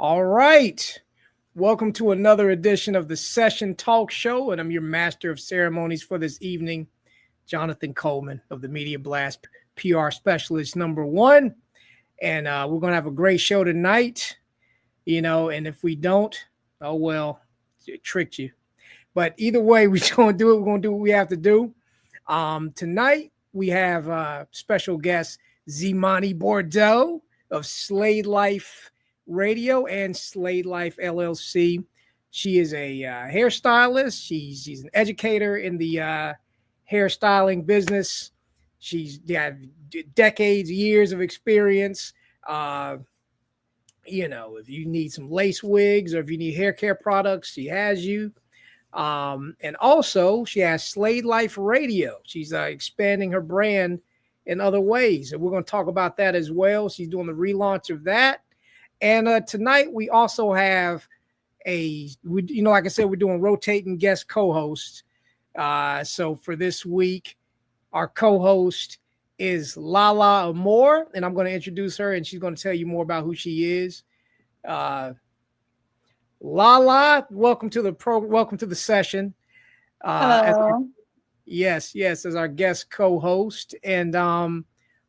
All right. Welcome to another edition of the Session Talk Show, and I'm your master of ceremonies for this evening, Jonathan Coleman of the Media Blast PR Specialist #1. And we're going to have a great show tonight, and if we don't, oh, well, it tricked you. But either way, we're going to do it. We're going to do what we have to do. Tonight, we have special guest Xymani Bordeaux of Slayed Lyfe Radio and Slayed Lyfe LLC. She is a hairstylist. She's an educator in the hairstyling business. She's got decades, years of experience. If you need some lace wigs or if you need hair care products, she has you. And also, she has Slayed Lyfe Radio. She's expanding her brand in other ways, and we're going to talk about that as well. She's doing the relaunch of that. And tonight we also have like I said, we're doing rotating guest co-hosts. So for this week, our co-host is Lala Amore, and I'm going to introduce her, and she's going to tell you more about who she is. Lala, welcome to the session. Hello. Yes, as our guest co-host. And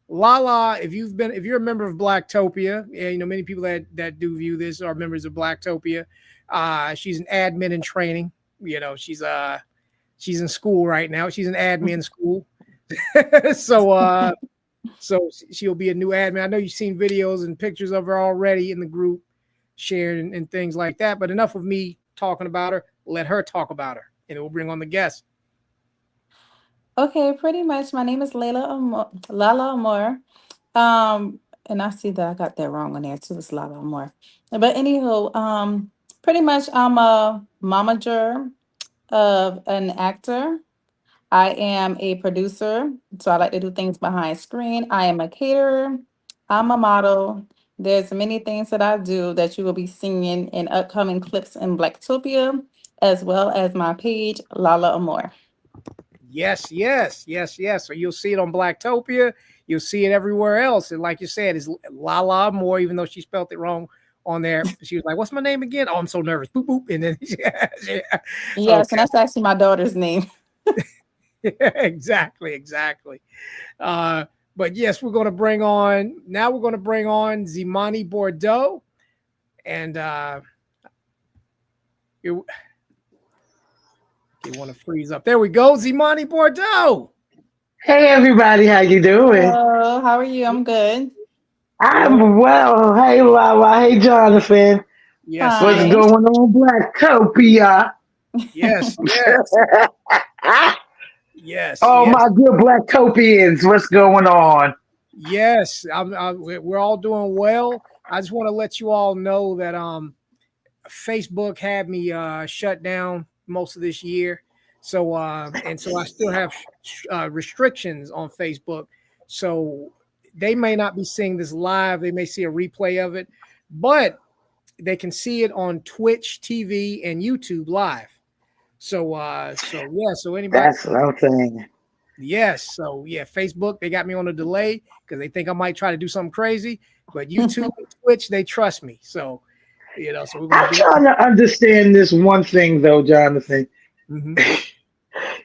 Lala, if you're a member of Blacktopia, and many people that do view this are members of Blacktopia. She's an admin in training. She's in school right now. She's an admin school. So she'll be a new admin. I know you've seen videos and pictures of her already in the group shared and things like that. But enough of me talking about her. Let her talk about her, and we'll bring on the guest. Okay, pretty much. My name is Lala Amore. And I see that I got that wrong on there too. It's Lala Amore. But anywho, pretty much I'm a momager of an actor. I am a producer, so I like to do things behind screen. I am a caterer. I'm a model. There's many things that I do that you will be seeing in upcoming clips in Blacktopia, as well as my page, Lala Amore. Yes. So you'll see it on Blacktopia. You'll see it everywhere else. And like you said, it's Lala Amore, even though she spelled it wrong on there. She was like, what's my name again? Oh, I'm so nervous. Boop, boop. And then, yeah. Yes, okay. And that's actually my daughter's name. Exactly. But yes, we're going to bring on Xymani Bordeaux. And you want to freeze up. There we go. Xymani Bordeaux. Hey, everybody. How you doing? Hello. How are you? I'm good. I'm well. Hey, Lala. Hey, Jonathan. Yes. What's going on, Blacktopia? Yes. Yes. My good Blacktopians. What's going on? Yes. We're all doing well. I just want to let you all know that Facebook had me shut down most of this year. So I still have restrictions on Facebook. So they may not be seeing this live. They may see a replay of it, but they can see it on Twitch TV and YouTube live. So anybody. That's what I'm saying. Yes. So yeah, Facebook, they got me on a delay because they think I might try to do something crazy, but YouTube and Twitch, they trust me. So, so we're I'm trying to understand this one thing though, Jonathan. Mm-hmm.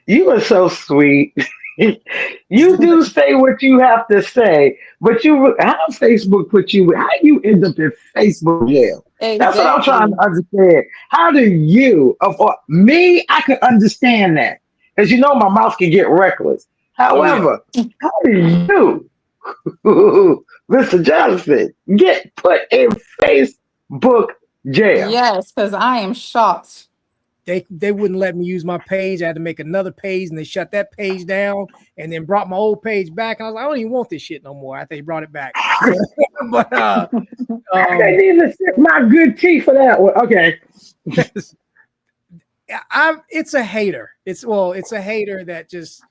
You are so sweet. You do say what you have to say, but how Facebook put you? How you end up in Facebook jail? Exactly. That's what I'm trying to understand. How do you? Me, I can understand that because my mouth can get reckless. However, how do you, Mr. Jonathan, get put in Facebook jail? Yes, because I am shocked. They wouldn't let me use my page. I had to make another page, and they shut that page down, and then brought my old page back. And I was like, I don't even want this shit no more. I think they brought it back. But they need to sit my good teeth for that one. Okay. It's a hater. It's a hater that's just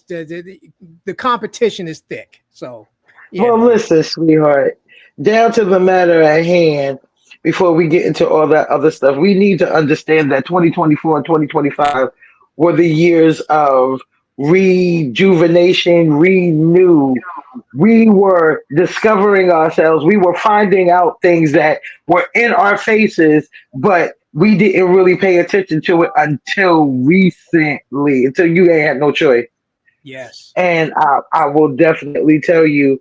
the competition is thick. So Well, listen, sweetheart, down to the matter at hand. Before we get into all that other stuff, we need to understand that 2024 and 2025 were the years of rejuvenation, renew We were discovering ourselves. We were finding out things that were in our faces, but we didn't really pay attention to it until recently, until you ain't had no choice. Yes. And I will definitely tell you,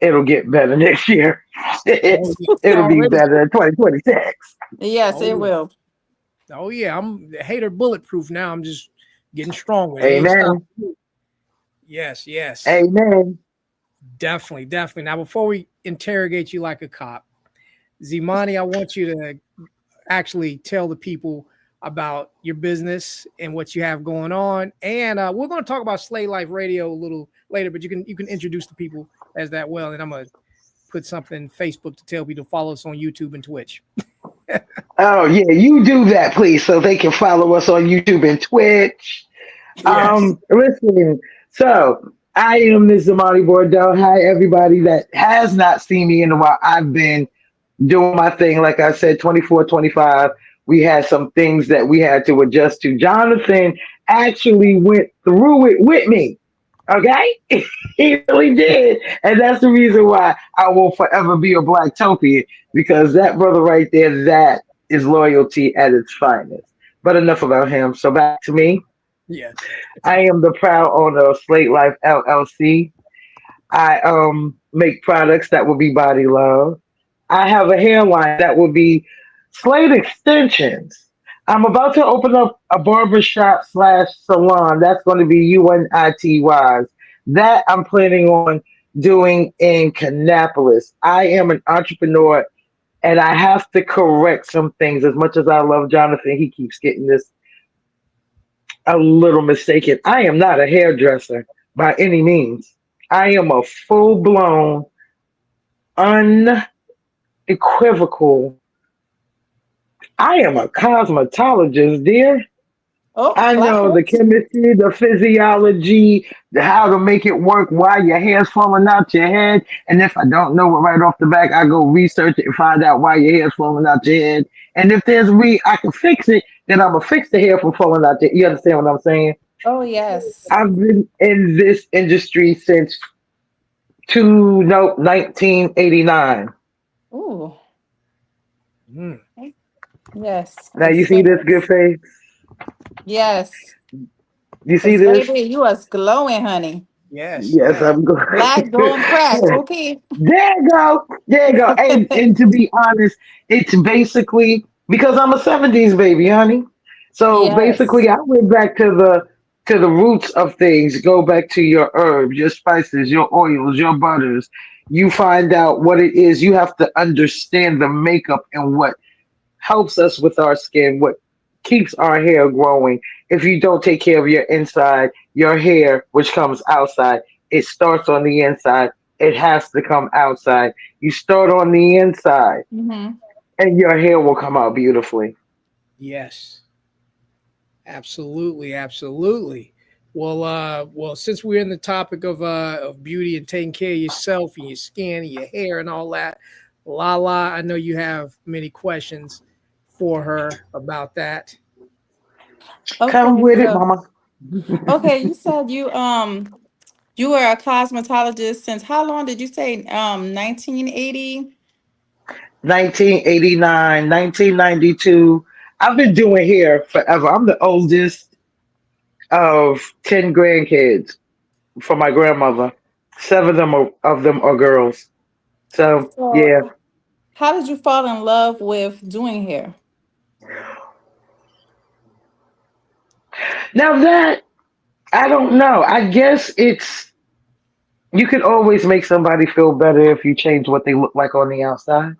it'll get better next year. Oh yeah. It's It'll be already. better in 2026. Yes, Oh it yeah. will. Oh yeah. I'm hater bulletproof now. I'm just getting stronger. It ain't Amen. stopping. Yes. Yes. Amen. Definitely. Definitely. Now, before we interrogate you like a cop, Xymani, I want you to actually tell the people about your business and what you have going on. And we're going to talk about Slayed Life Radio a little later, but you can introduce the people as that well. And I'm going to put something Facebook to tell people to follow us on YouTube and Twitch. Oh yeah, you do that, please, so they can follow us on YouTube and Twitch. Yes. Listen. So I am Ms. Amani Bordeaux. Hi, everybody that has not seen me in a while. I've been doing my thing, like I said, 24, 25. We had some things that we had to adjust to. Jonathan actually went through it with me. Okay? He really did. And that's the reason why I will forever be a Blacktopian, because that brother right there, that is loyalty at its finest. But enough about him. So back to me. Yeah. I am the proud owner of Slate Life LLC. I make products that will be body love. I have a hairline that will be Slate extensions. I'm about to open up a barbershop slash salon. That's going to be UNITYs. That I'm planning on doing in Kannapolis. I am an entrepreneur and I have to correct some things. As much as I love Jonathan, he keeps getting this a little mistaken. I am not a hairdresser by any means. I am a full blown, unequivocal. I am a cosmetologist, dear. Oh, I clock know the it. chemistry, the physiology, how to make it work, why your hair's falling out your head. And if I don't know it right off the back, I go research it and find out why your hair's falling out your head. And if I can fix it, then I'm gonna fix the hair from falling out your. You understand what I'm saying? Oh, yes. I've been in this industry since 1989. Ooh, Mm. yes. Now you see this good Experience. face. Yes. You see Because, this? baby, you was glowing, honey. Yes. Yes, Yes. I'm going. Black, gold, crack. Okay. There you go. There you go. And to be honest, it's basically because I'm a 70s baby, honey. So Yes. basically I went back to the roots of things. Go back to your herbs, your spices, your oils, your butters. You find out what it is. You have to understand the makeup and what helps us with our skin, what keeps our hair growing. If you don't take care of your inside, your hair, which comes outside, it starts on the inside. It has to come outside. You start on the inside, Mm-hmm. and your hair will come out beautifully. Yes. Absolutely. Absolutely. Well, since we're in the topic of beauty and taking care of yourself and your skin and your hair and all that, Lala, I know you have many questions for her about that. Come Okay, with it, so mama. you said you were a cosmetologist since how long did you say 1980? 1989, 1992. I've been doing hair forever. I'm the oldest of 10 grandkids for my grandmother. Of them are girls. So, yeah. So how did you fall in love with doing hair? Now that I don't know. I guess it's you can always make somebody feel better if you change what they look like on the outside.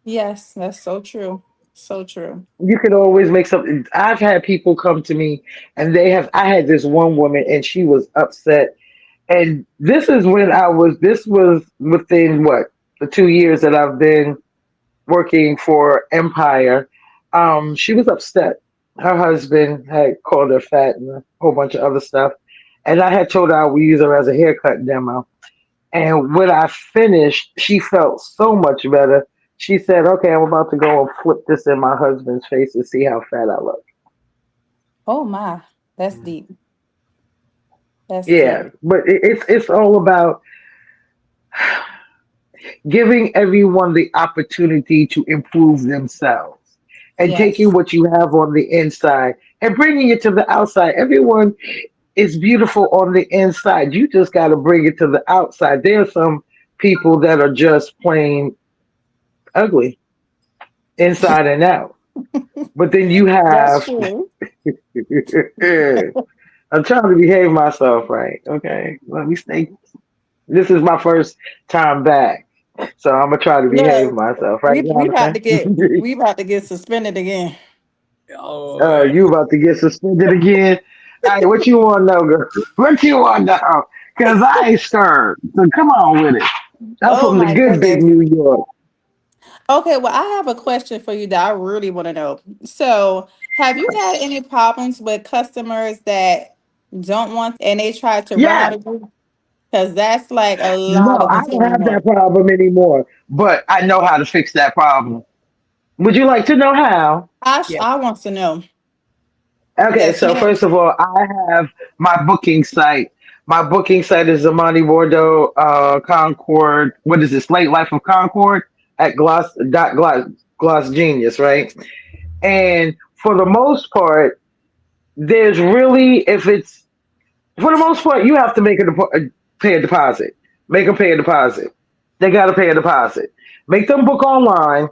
Yes, that's so true. So true. You can always make something. I've had people come to me and I had this one woman and she was upset. And this was within what, the 2 years that I've been working for Empire. She was upset. Her husband had called her fat and a whole bunch of other stuff. And I had told her I would use her as a haircut demo. And when I finished, she felt so much better. She said, "Okay, I'm about to go and flip this in my husband's face and see how fat I look." Oh my, that's deep. That's deep. Yeah, but it's all about. giving everyone the opportunity to improve themselves and taking Yes. what you have on the inside and bringing it to the outside. Everyone is beautiful on the inside. You just got to bring it to the outside. There are some people that are just plain ugly inside and out. But then you That's have, true. I'm trying to behave myself, right? Okay, let me stay. This is my first time back, so I'm gonna try to behave Look, myself, right, we about Jonathan? to get suspended again. Oh, man. You about to get suspended again? Hey, what you want to know, girl? What you want to know? Cause I ain't scared. So come on with it. I'm Oh from the my good big goodness. New York. Okay, well, I have a question for you that I really want to know. So, have you had any problems with customers that don't want and they try to run Yeah, out of you? Because that's like a lot no, of I what's don't going have on. that problem anymore. But I know how to fix that problem. Would you like to know how? Yeah. I want to know. Okay, Yes, so ma'am. first of all, I have my booking site. My booking site is Xymani Bordeaux, Concord. What is this? Late Life of Concord at Gloss Genius, right? And for the most part, there's really if it's for the most part, you have to pay a deposit. Make them pay a deposit. They got to pay a deposit. Make them book online,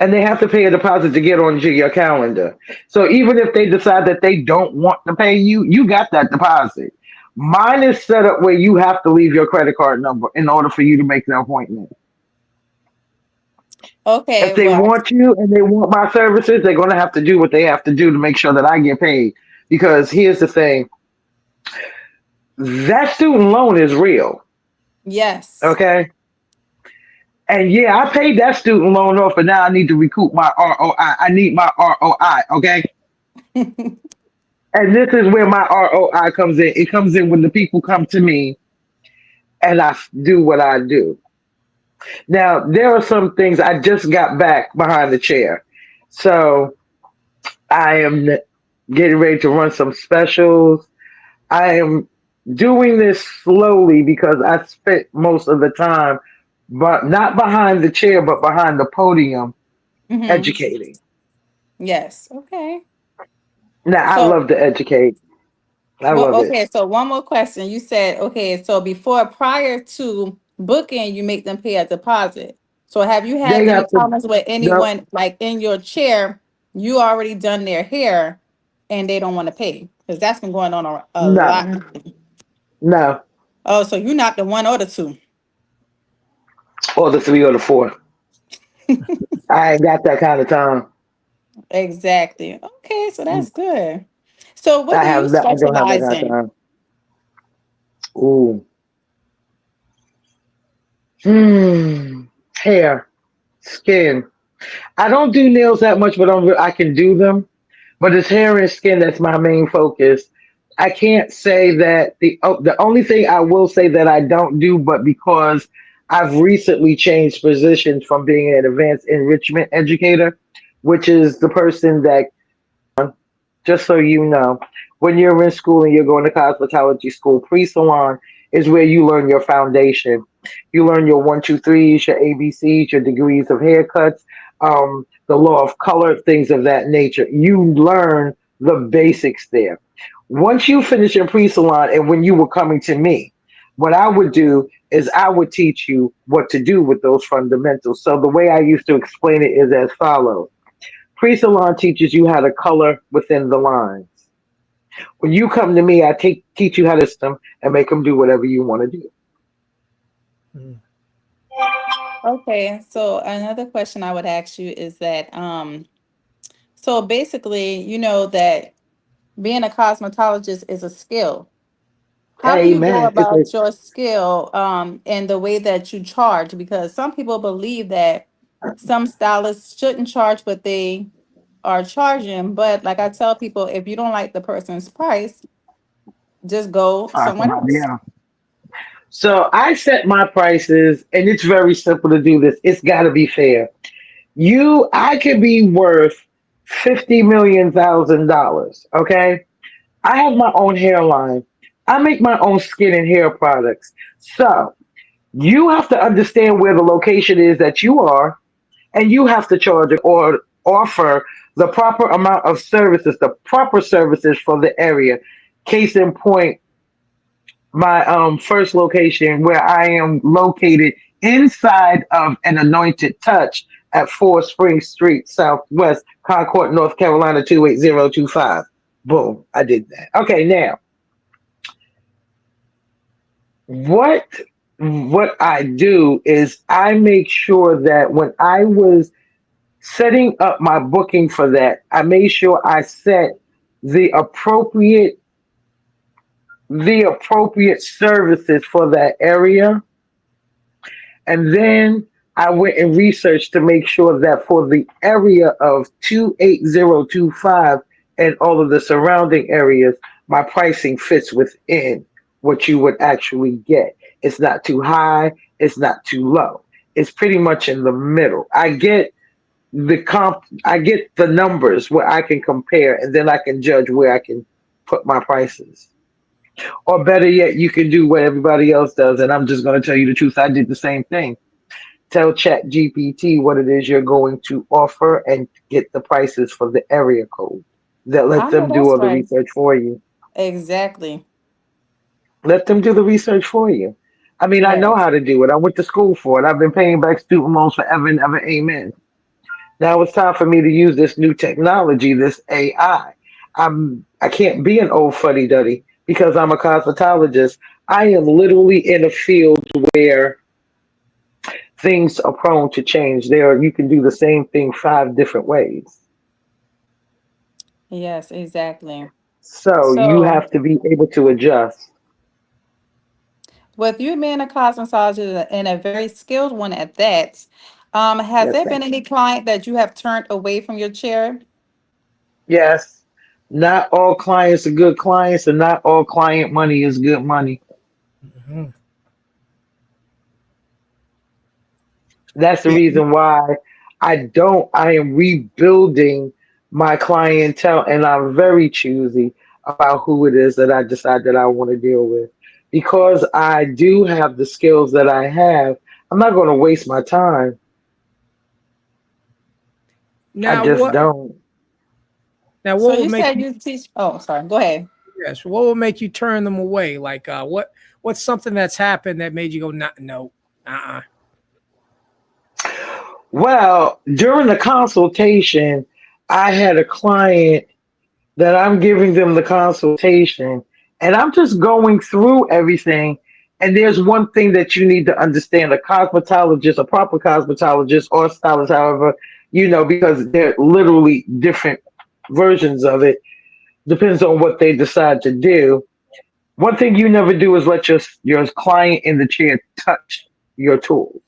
and they have to pay a deposit to get onto your calendar. So even if they decide that they don't want to pay you, you got that deposit. Mine is set up where you have to leave your credit card number in order for you to make an appointment. If Okay, they well, want you and they want my services, they're going to have to do what they have to do to make sure that I get paid. Because here's the thing, that student loan is real. yes. Okay. And yeah, I paid that student loan off, but now I need to recoup my ROI. I need my ROI. Okay. And this is where my ROI comes in. It comes in when the people come to me and do what I do. Now, there are some things I just got back behind the chair. So I am getting ready to run some specials. I am doing this slowly because I spent most of the time, but not behind the chair, but behind the podium Hmm. educating. Yes. Okay. Now, I So, love to educate. I well, love it. okay. So, one more question. You said, okay, so prior to booking, you make them pay a deposit. So, have you had They any have to, problems with no, anyone like in your chair? You already done their hair, and they don't want to pay because that's been going on a lot. no, no, Oh, so you're not the one or the two. or the three or the four. I ain't got that kind of time. Exactly. Okay, so that's good. So, what do you I don't have that specialize kind of in? time. Ooh. Hmm. Hair, skin. I don't do nails that much, but I can do them. But it's hair and skin that's my main focus. I can't say that the only thing I will say that I don't do, but because I've recently changed positions from being an advanced enrichment educator, which is the person that just so you know, when you're in school and you're going to cosmetology school, pre-salon is where you learn your foundation. You learn your one, two, threes, your ABCs, your degrees of haircuts, the law of color, things of that nature. You learn the basics there. Once you finish your pre-salon and when you were coming to me, what I would do is I would teach you what to do with those fundamentals. So the way I used to explain it is as follows. Pre-salon teaches you how to color within the lines. When you come to me, teach you how to system and make them do whatever you want to do. Mm. Okay, so another question I would ask you is that so basically, you know that being a cosmetologist is a skill. How do you go Amen. about your skill and the way that you charge? Because some people believe that some stylists shouldn't charge what they are charging, but like I tell people, if you don't like the person's price, just go Find somewhere somebody else. else. So I set my prices, and it's very simple to do this. It's got to be fair. I could be worth 50 million thousand dollars. Okay, I have my own hairline. I make my own skin and hair products. So You have to understand where the location is that you are, and you have to charge or offer the proper amount of services, the proper services for the area. Case in point, my first location where I am located inside of an Anointed Touch at 4 Spring Street, Southwest Concord, North Carolina 28025. Boom, I did that. Okay, now what what I do is I make sure that when I was setting up my booking for that, I made sure I set the appropriate the appropriate services for that area. And then I went and researched to make sure that for the area of 28025 and all of the surrounding areas, my pricing fits within what you would actually get. It's not too high, it's not too low. It's pretty much in the middle. I get the numbers where I can compare, and then I can judge where I can put my prices. Or better yet, you can do what everybody else does, and I'm just going to tell you the truth. I did the same thing. Tell Chat GPT what it is you're going to offer and get the prices for the area code. That let I know them do that's all the right. research for you. Exactly. Let them do the research for you. I mean, I know Yes. how to do it. I went to school for it. I've been paying back student loans forever and ever. Amen. Now it's time for me to use this new technology, this AI. I can't be an old fuddy duddy because I'm a cosmetologist. I am literally in a field where things are prone to change. There, you can do the same thing 5 different ways. Yes, exactly. So you So, have to be able to adjust. with you being a cosmetologist and a very skilled one at that, has Yes, there ma'am. been any client that you have turned away from your chair? Yes. Not all clients are good clients, and not all client money is good money. Mhm. That's the Yeah. reason why I am rebuilding my clientele, and I'm very choosy about who it is that I decide that I want to deal with. Because I do have the skills that I have, I'm not going to waste my time. I Now just what? don't. Now So what would you make said you? you teach. Oh, sorry. Go ahead. Yes. What would make you turn them away? Like what's something that's happened that made you go, not no, uh-uh. Well, during the consultation, I had a client that I'm giving them the consultation, and I'm just going through everything. And there's one thing that you need to understand: a cosmetologist, a proper cosmetologist, or stylist, however, because they're literally different versions of it. Depends on what they decide to do. One thing you never do is let your client in the chair touch your tools.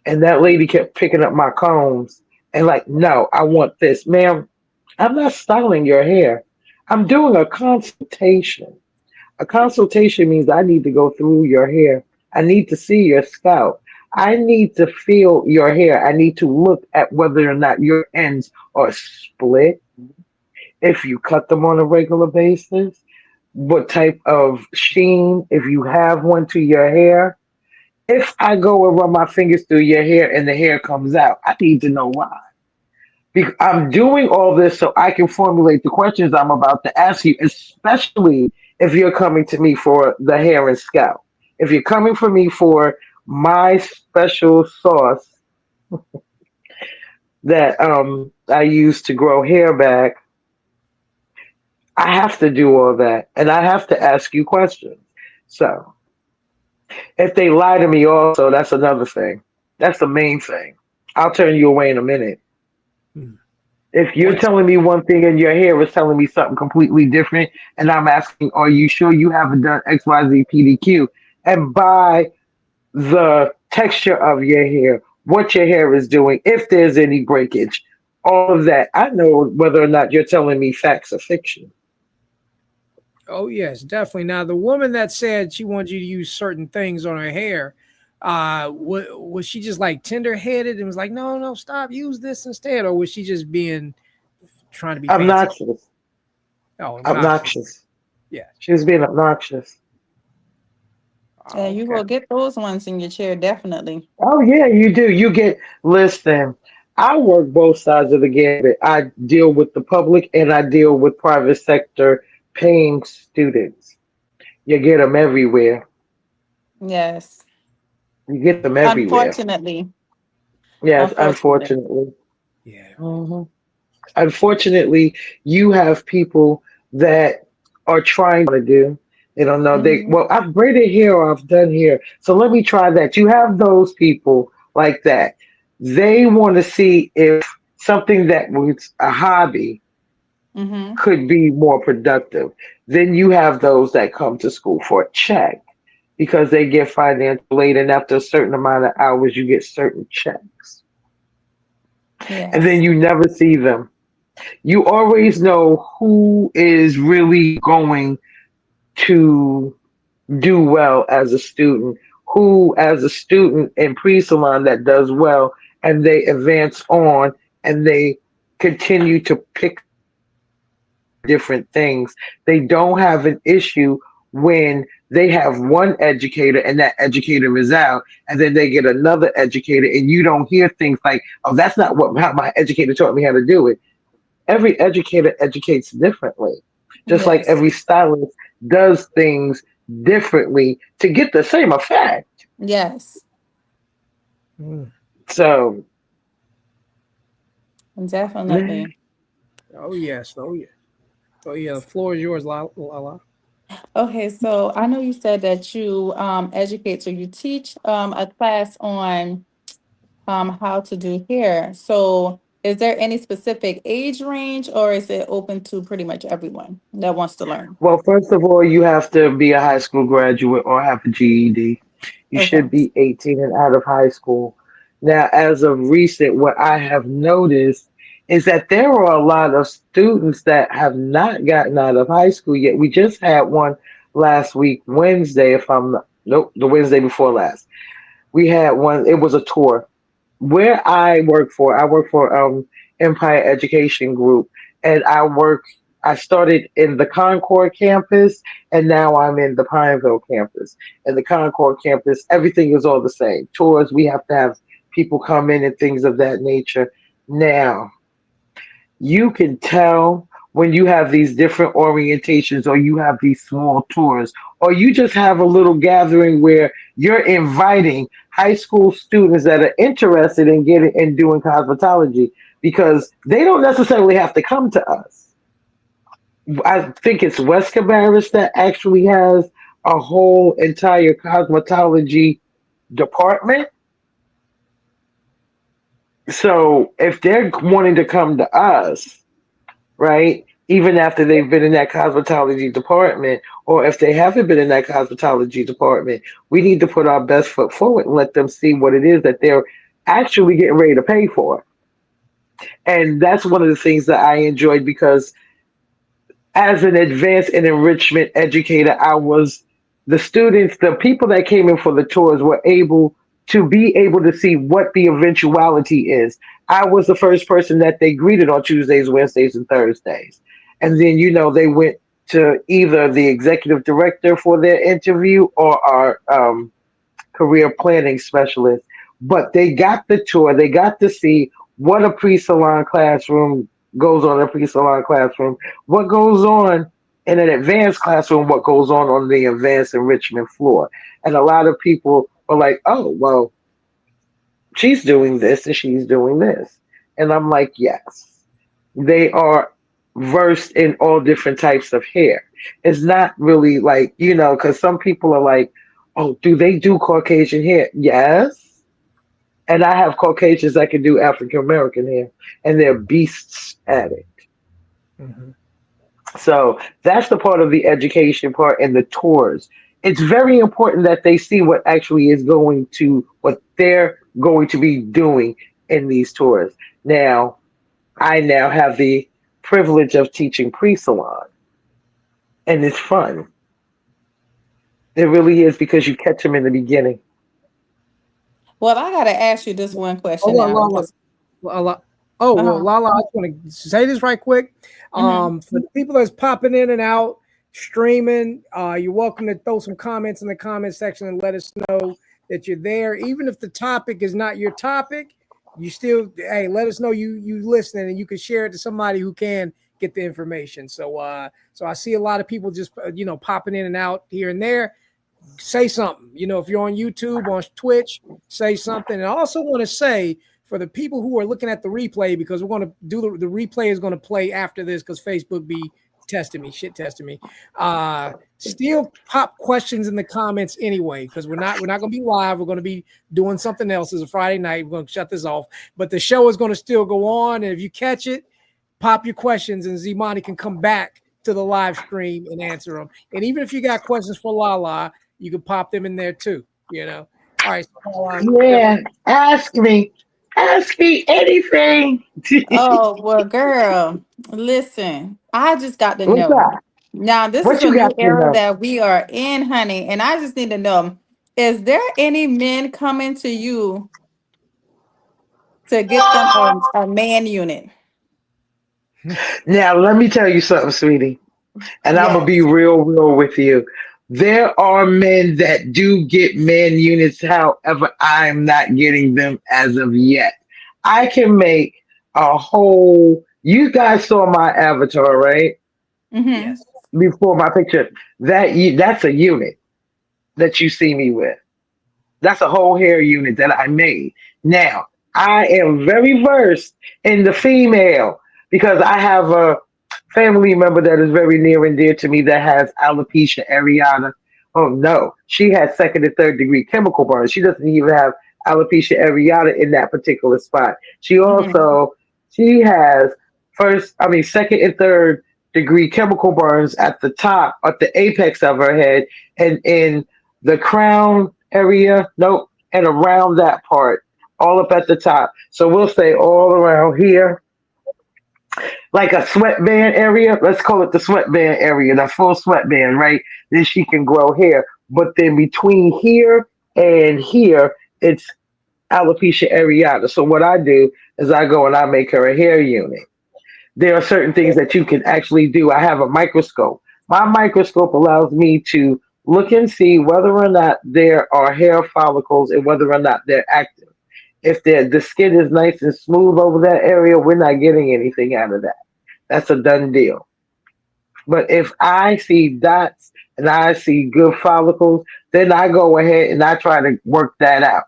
And that lady kept picking up my combs and like, no, I want this, ma'am. I'm not styling your hair. I'm doing a consultation. A consultation means I need to go through your hair. I need to see your scalp. I need to feel your hair. I need to look at whether or not your ends are split, if you cut them on a regular basis, what type of sheen, if you have one to your hair. If I go and run my fingers through your hair and the hair comes out, I need to know why. Because I'm doing all this so I can formulate the questions I'm about to ask you, especially if you're coming to me for the hair and scalp. If you're coming for me for my special sauce that I use to grow hair back, I have to do all that and I have to ask you questions. So if they lie to me also, that's another thing. That's the main thing. I'll turn you away in a minute. Hmm. If you're What's telling me one thing and your hair is telling me something completely different, and I'm asking, are you sure you haven't done XYZ PDQ? And by the texture of your hair, what your hair is doing, if there's any breakage, all of that, I know whether or not you're telling me facts or fiction. Oh yes, definitely. Now the woman that said she wanted you to use certain things on her hair, was she just like tender headed and was like, no, no, stop, use this instead, or was she just being trying to be fancy? Obnoxious. Oh, obnoxious. Obnoxious. Yes. She was being obnoxious. Yeah, you will get those ones in your chair, definitely. Oh yeah, you do. You get listen. I work both sides of the gambit. I deal with the public and I deal with private sector paying students. You get them everywhere. Yes. You get them everywhere. Unfortunately. Yes, Unfortunately. unfortunately. Yeah. hmm Unfortunately, you have people that are trying to do. They don't know. Hmm. I've braided here or I've done here, so let me try that. You have those people like that. They want to see if something that was a hobby Hmm. could be more productive. Then you have those that come to school for a check because they get financial aid, and after a certain amount of hours, you get certain checks, and then Yes. you never see them. You always know who is really going to do well as a student, who as a student in pre-salon that does well and they advance on and they continue to pick different things. They don't have an issue when they have one educator and that educator is out and then they get another educator and you don't hear things like, oh, that's not what how my educator taught me how to do it. Every educator educates differently, just like Yes. every stylist does things differently to get the same effect. Yes. Mm. So, Definitely. Oh yes. Oh yeah. Oh yeah. The floor is yours, Lala. Okay, so I know you said that you educate, so you teach a class on how to do hair. So is there any specific age range or is it open to pretty much everyone that wants to learn? well, first of all, you have to be a high school graduate or have a GED. You Okay. should be 18 and out of high school. Now, as of recent, what I have noticed is that there are a lot of students that have not gotten out of high school yet. We just had one last week, Wednesday, if I'm not, nope, the Wednesday before last. We had one, it was a tour. Where I work for Empire Education Group, and I started in the Concord campus, and now I'm in the Pineville campus. And the Concord campus, everything is all the same. Tours, we have to have people come in and things of that nature. Now, you can tell when you have these different orientations or you have these small tours or you just have a little gathering where you're inviting high school students that are interested in getting and doing cosmetology because they don't necessarily have to come to us. I think it's West Cabarrus that actually has a whole entire cosmetology department. So if they're wanting to come to us, right? Even after they've been in that cosmetology department, or if they haven't been in that cosmetology department, we need to put our best foot forward and let them see what it is that they're actually getting ready to pay for. And that's one of the things that I enjoyed because as an advanced and enrichment educator, I was the students, the people that came in for the tours were able to be able to see what the eventuality is. I was the first person that they greeted on Tuesdays, Wednesdays, and Thursdays. And then, they went to either the executive director for their interview or our career planning specialist. But they got the tour, they got to see what a pre salon classroom goes on in a pre salon classroom, what goes on in an advanced classroom, what goes on the advanced enrichment floor. And a lot of people are like, oh, well, she's doing this and she's doing this. And I'm like, yes, they are versed in all different types of hair. It's not really like, because some people are like, oh, do they do Caucasian hair? Yes. And I have Caucasians that can do African American hair, and they're beasts at it. Hmm. So that's the part of the education part and the tours. It's very important that they see what actually is what they're going to be doing in these tours. Now, I now have the privilege of teaching pre-salon, and it's fun. It really is because you catch them in the beginning. Well, I gotta ask you this one question Hold on, now Lala. because Lala. Oh well, uh-huh. Lala. I just want to say this right quick. Hmm. For the people that's popping in and out, streaming, you're welcome to throw some comments in the comment section and let us know that you're there. Even if the topic is not your topic, you still, hey, let us know you listening, and you can share it to somebody who can get the information. So so I see a lot of people just popping in and out here and there. Say something. If you're on YouTube, on Twitch, say something. And I also want to say, for the people who are looking at the replay, because we're going to do the replay is going to play after this, because Facebook be testing me. Still pop questions in the comments anyway, because we're not going to be live. We're going to be doing something else. It's a Friday night. We're going to shut this off, but the show is going to still go on. And if you catch it, pop your questions, and Xymani can come back to the live stream and answer them. And even if you got questions for Lala, you can pop them in there too. All right. So, Yeah, ask me anything. Oh, well, girl, listen, I just got to What's know. up? Now, this is What a you new got to era know? that we are in, honey, and I just need to know, is there any men coming to you to get them a man unit? Now, let me tell you something, sweetie, and I'm gonna be Yes. real with you. There are men that do get man units, however, I'm not getting them as of yet. I can make a whole. You guys saw my avatar, right? Mm-hmm. yes. Before my picture, that's a unit that you see me with. That's a whole hair unit that I made. Now, I am very versed in the female because I have a family member that is very near and dear to me that has alopecia areata. Oh no, she has second and third degree chemical burns. She doesn't even have alopecia areata in that particular spot. Mm-hmm. She has second and third degree chemical burns at the top, at the apex of her head, and in the crown area, nope, and around that part, all up at the top. So we'll say all around here, like a sweatband area. Let's call it the sweatband area, the full sweatband, right? Then she can grow hair. But then between here and here, it's alopecia areata. So what I do is I go and I make her a hair unit. There are certain things that you can actually do. I have a microscope. My microscope allows me to look and see whether or not there are hair follicles and whether or not they're active. If the skin is nice and smooth over that area, we're not getting anything out of that. That's a done deal. But if I see dots and I see good follicles, then I go ahead and I try to work that out.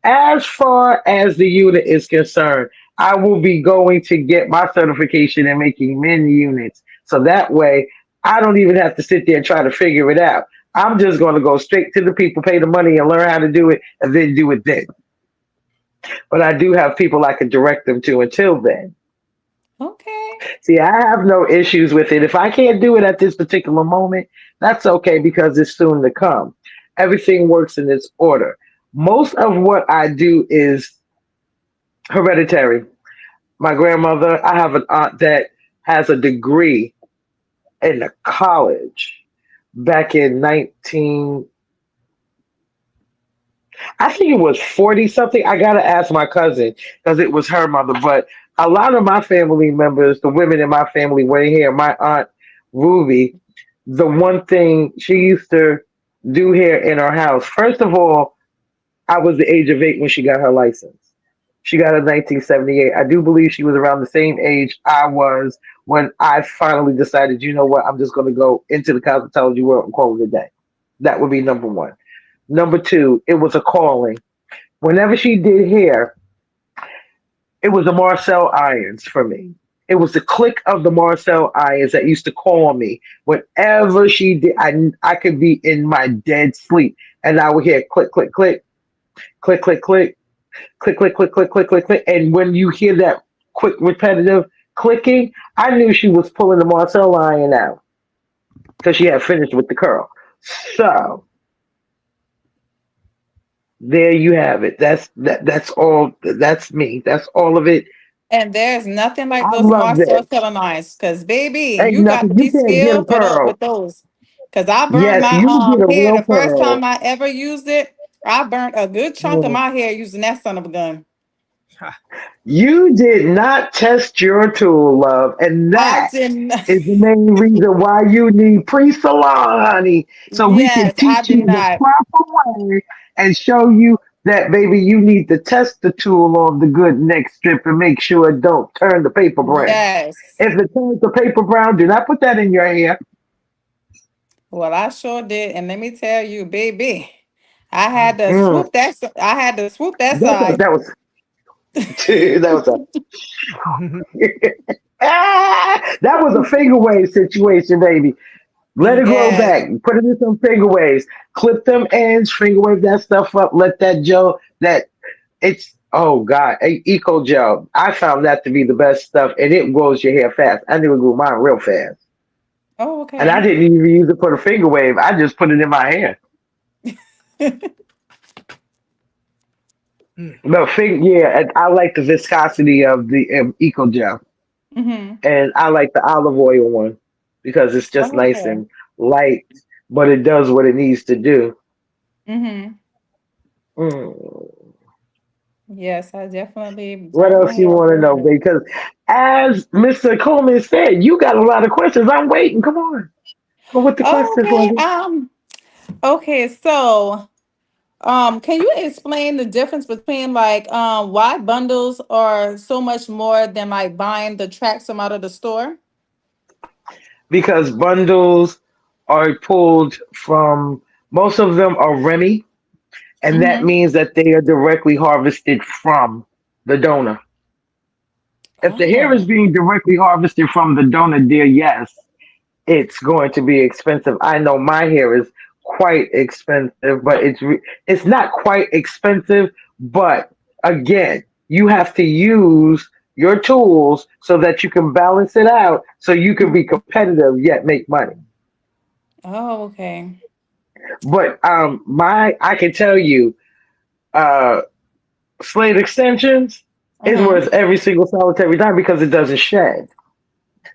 As far as the unit is concerned, I will be going to get my certification in making men units. So that way, I don't even have to sit there and try to figure it out. I'm just going to go straight to the people, pay the money, and learn how to do it, and then do it then. But I do have people I can direct them to until then. Okay. See, I have no issues with it. If I can't do it at this particular moment, that's okay because it's soon to come. Everything works in its order. Most of what I do is hereditary. My grandmother, I have an aunt that has a degree in the college back in 19, I think it was 40 something. I got to ask my cousin because it was her mother. But a lot of my family members, the women in my family, were here. My aunt Ruby, the one thing she used to do here in our house, first of all, I was the age of 8 when she got her license. She got it in 1978. I do believe she was around the same age I was when I finally decided, you know what, I'm just going to go into the cosmetology world and call it a day. That would be number one. Number two, it was a calling. Whenever she did hair, it was the Marcel irons for me. It was the click of the Marcel irons that used to call me. Whenever she did, I could be in my dead sleep and I would hear click, click, click, click, click, click, click, click, click, click, click, click, click. And when you hear that quick, repetitive clicking, I knew she was pulling the Marcel iron out because she had finished with the curl. So there you have it. That's all. That's me. That's all of it. And there's nothing like I those love Marcel it. Telemines, because baby, Ain't you got to nothing. be You can't get a skilled pearl. with those. Because I burned Yes, my you can get a hair real the first pearl. time I ever used it. I burnt a good chunk of Mm. my hair using that son of a gun. You did not test your tool, love, and I that didn't. is the main reason why you need pre-salon, honey, so we can Yes, I teach you did the not. proper way and show you that, baby, you need to test the tool on the good neck strip and make sure it don't turn the paper brown. Yes. If it turns the paper brown, do not put that in your hair. Well, I sure did, and let me tell you, baby, I had to Mm, swoop that. I had to swoop that that, side. that was that was a that was a finger wave situation, baby. Let it grow Yes. back. Put it in some finger waves. Clip them ends, finger wave that stuff up. Let that gel that it's oh god, eco gel. I found that to be the best stuff, and it grows your hair fast. I knew it grew mine real fast, Oh, and I okay. didn't even use it for the finger wave. I just put it in my hair. No, yeah, and I like the viscosity of the eco gel, Mm-hmm. and I like the olive oil one because it's just Oh, nice okay. and light, but it does what it needs to do. Mm-hmm. Mm. Yes, I definitely What burnt my else you hair want to real know? good. Because as Mr. Coleman said, you got a lot of questions. I'm waiting. Come on. Go with the Oh, questions, okay. lady. Okay, so can you explain the difference between like why bundles are so much more than like buying the tracks from out of the store? Because bundles are pulled from, most of them are Remy, and that Mm-hmm. means that they are directly harvested from the donor. If the hair is Oh. being directly harvested from the donor, dear, yes, it's going to be expensive. I know my hair is quite expensive, but it's not quite expensive. But again, you have to use your tools so that you can balance it out, so you can be Mhm. competitive yet make money. Oh, okay. But my I can tell you, uh, Slate extensions is Mm-hmm. worth every single solitary dime because it doesn't shed.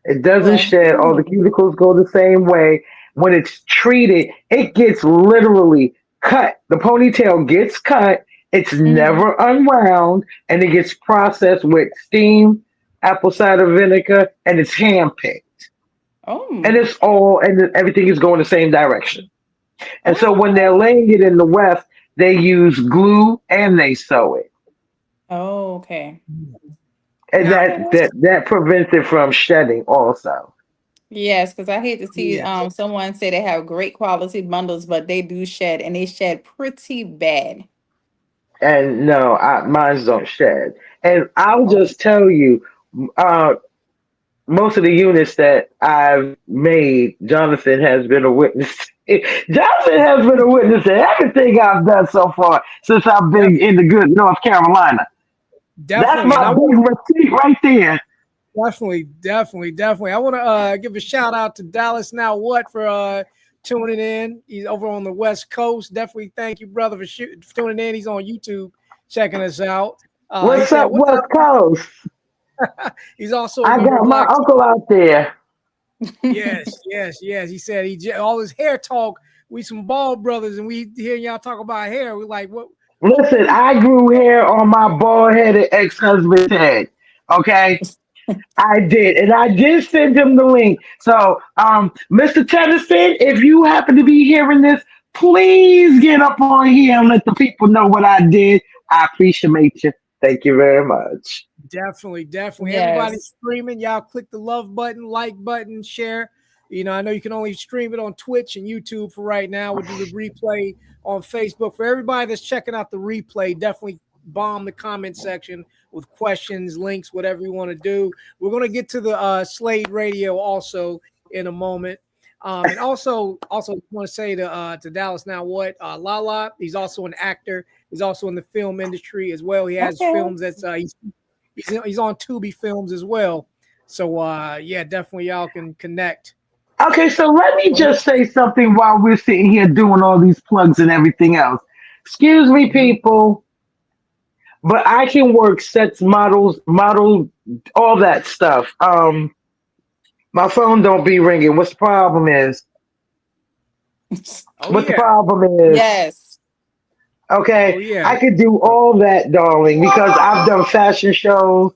It doesn't Well, shed. All the cuticles go the same way. When it's treated, it gets literally cut. The ponytail gets cut. It's mm-hmm. never unwound, and it gets processed with steam, apple cider vinegar, and it's handpicked. And Oh. it's all, and everything is going the same direction. And so when they're Oh. laying it in the West, they use glue and they sew it, Oh, okay. and Now, Okay. that prevents it from shedding also. Yes, because I hate to see yeah. someone say they have great quality bundles, but they do shed and they shed pretty bad. And no, mine don't shed. And I'll Oh, just tell you, uh, most of the units that I've made, Jonathan has been a witness. Jonathan has been a witness to everything I've done so far since I've been in the good North Carolina. That's definitely. And my I big want receipt right there. definitely. I want to give a shout out to Dallas Now What for tuning in. He's over on the West Coast. Definitely thank you, brother, for tuning in. He's on YouTube checking us out. He What's said, up, "What the?" West Coast? He's also a I member of got my Black. uncle out there. Yes. He said all his hair talk. We some bald brothers, and we hear y'all talk about hair. We're like, what Listen, we? I grew hair on my bald headed ex husband's head. Okay? I did, and I did send him the link. So, Mr. Tennyson, if you happen to be hearing this, please get up on here and let the people know what I did. I appreciate you. Thank you very much. Definitely. Everybody Yes. streaming, y'all click the love button, like button, share. I know you can only stream it on Twitch and YouTube for right now. We'll do the replay on Facebook. For everybody that's checking out the replay, definitely bomb the comment section with questions, links, whatever you want to do. We're going to get to the Slade Radio also in a moment. And also want to say to Dallas Now What, Lala, he's also an actor. He's also in the film industry as well. He has Okay. films that's he's on Tubi Films as well. So yeah, definitely y'all can connect. Okay, so let me Go ahead. just say something while we're sitting here doing all these plugs and everything else. Excuse me, Mhm. people, but I can work sets, model, all that stuff. My phone don't be ringing. What's the problem is? Oh What the yeah. problem is? Yes. Okay, Oh yeah. I could do all that, darling, because I've done fashion shows.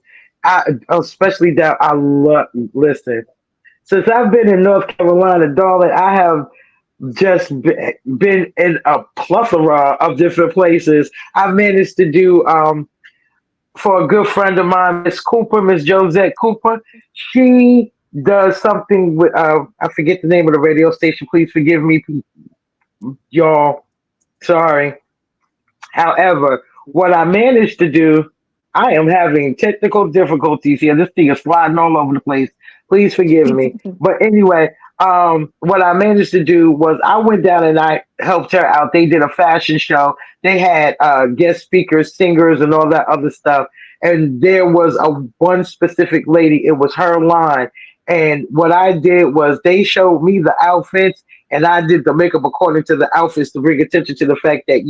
Especially that I love. Listen, since I've been in North Carolina, darling, I have been in a plethora of different places. I've managed to do for a good friend of mine, Miss Cooper, Miss Josette Cooper. She does something with I forget the name of the radio station. Please forgive me, y'all. Sorry. However, what I managed to do, I am having technical difficulties here. This thing is sliding all over the place. Please forgive me. But anyway, what I managed to do was I went down and I helped her out. They did a fashion show. They had guest speakers, singers, and all that other stuff. And there was a one specific lady. It was her line. And what I did was they showed me the outfits, and I did the makeup according to the outfits to bring attention to the fact that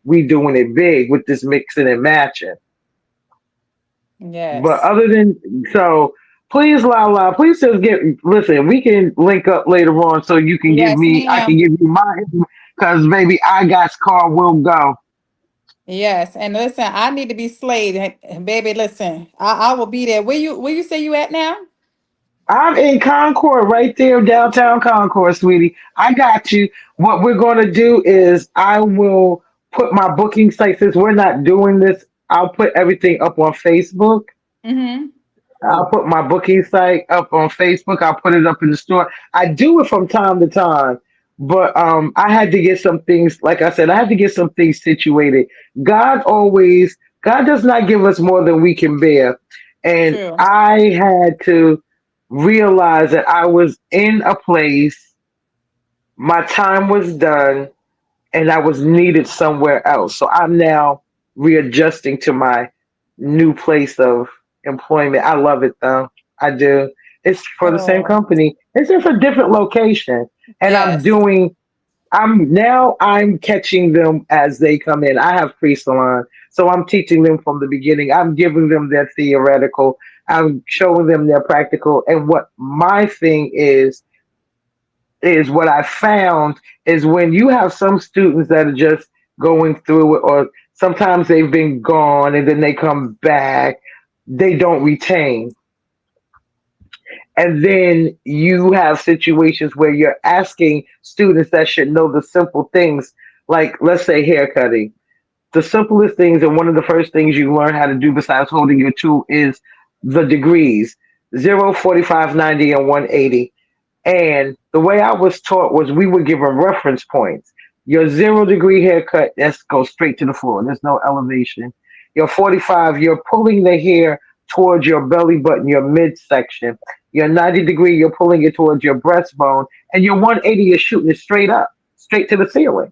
we doing it big with this mixing and matching. But Yes. other than so, please, Lala, please just listen. We can link up later on so you can give Yes, me, I can ma'am. give you my, because baby, I got car will go. Yes. And listen, I need to be slayed. Baby, listen, I will be there. Where you say you at now? I'm in Concord, right there, downtown Concord, sweetie. I got you. What we're going to do is I will put my booking site, since we're not doing this, I'll put everything up on Facebook. Mm-hmm. I'll put my booking site up on Facebook. I'll put it up in the store. I do it from time to time, but I had to get some things. Like I said, I had to get some things situated. God does not give us more than we can bear, and True. I had to realize that I was in a place. My time was done, and I was needed somewhere else. So I'm now readjusting to my new place of employment. I love it though. I do. It's for the same Oh, company. It's just a different location. And yes. I'm catching them as they come in. I have pre-salon. So I'm teaching them from the beginning. I'm giving them their theoretical. I'm showing them their practical. And what my thing is what I found is when you have some students that are just going through it, or sometimes they've been gone and then they come back, they don't retain. And then you have situations where you're asking students that should know the simple things, like let's say haircutting. The simplest things, and one of the first things you learn how to do besides holding your tool is the degrees: 0, 45, 90, and 180. And the way I was taught was we were given reference points. Your 0 degree haircut, that's goes straight to the floor. There's no elevation. Your 45, you're pulling the hair towards your belly button, your midsection. Your 90 degree, you're pulling it towards your breastbone. And your 180, you're shooting it straight up, straight to the ceiling.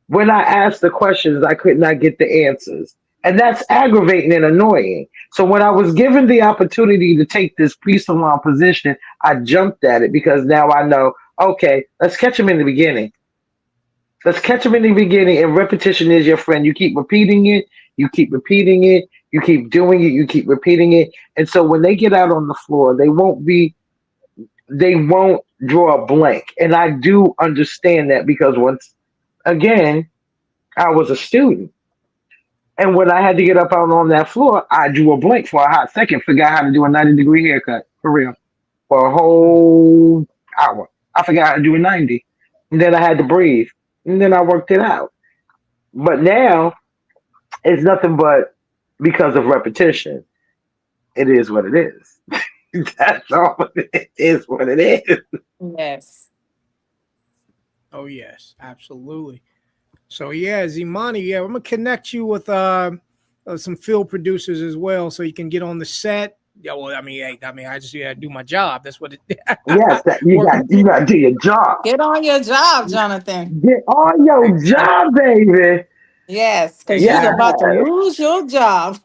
When I asked the questions, I could not get the answers. And that's aggravating and annoying. So when I was given the opportunity to take this pre-salon position, I jumped at it because now I know, okay, let's catch them in the beginning. Let's catch them in the beginning, and repetition is your friend. You keep repeating it, you keep repeating it, you keep doing it, you keep repeating it. And so when they get out on the floor, they won't draw a blank. And I do understand that because once again, I was a student. And when I had to get up out on that floor, I drew a blank for a hot second, forgot how to do a 90 degree haircut for real for a whole hour. I forgot how to do a 90. And then I had to breathe. And then I worked it out. But now it's nothing but because of repetition. It is what it is. That's all it is what it is. Yes. Oh yes, absolutely. So yeah, Xymani, yeah, I'm gonna connect you with some field producers as well, so you can get on the set. Yeah, well, I mean, I just do my job. That's what it Yes, that work. you got to do your job. Get on your job, Jonathan. Get on your Exactly. job, baby. Yes, because you're Yeah. about to lose your job.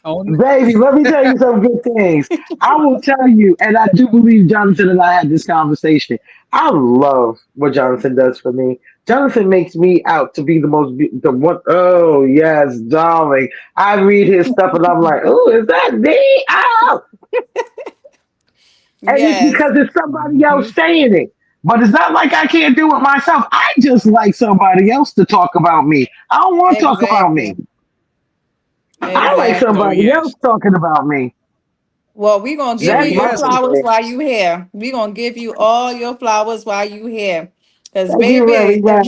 Oh, Baby, let me tell you some good things. I will tell you, and I do believe Jonathan and I had this conversation. I love what Jonathan does for me. Jonathan makes me out to be the one. Oh yes, darling. I read his stuff and I'm like, oh, is that me? Oh, and it's Yes. because it's somebody mhm. else saying it. But it's not like I can't do it myself. I just like somebody else to talk about me. I don't want to talk about me. I like somebody else talking about me. Well, we're going to give you That's your my flowers thing. while you here. We're going to give you all your flowers while you here. Because, Thank you very baby, much.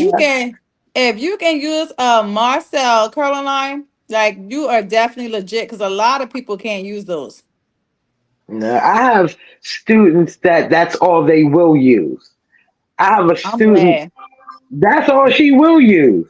if you can use a Marcel curling line, like, you are definitely legit, because a lot of people can't use those. No, I have students that's all they will use. I have a I'm student glad. that's all she will use.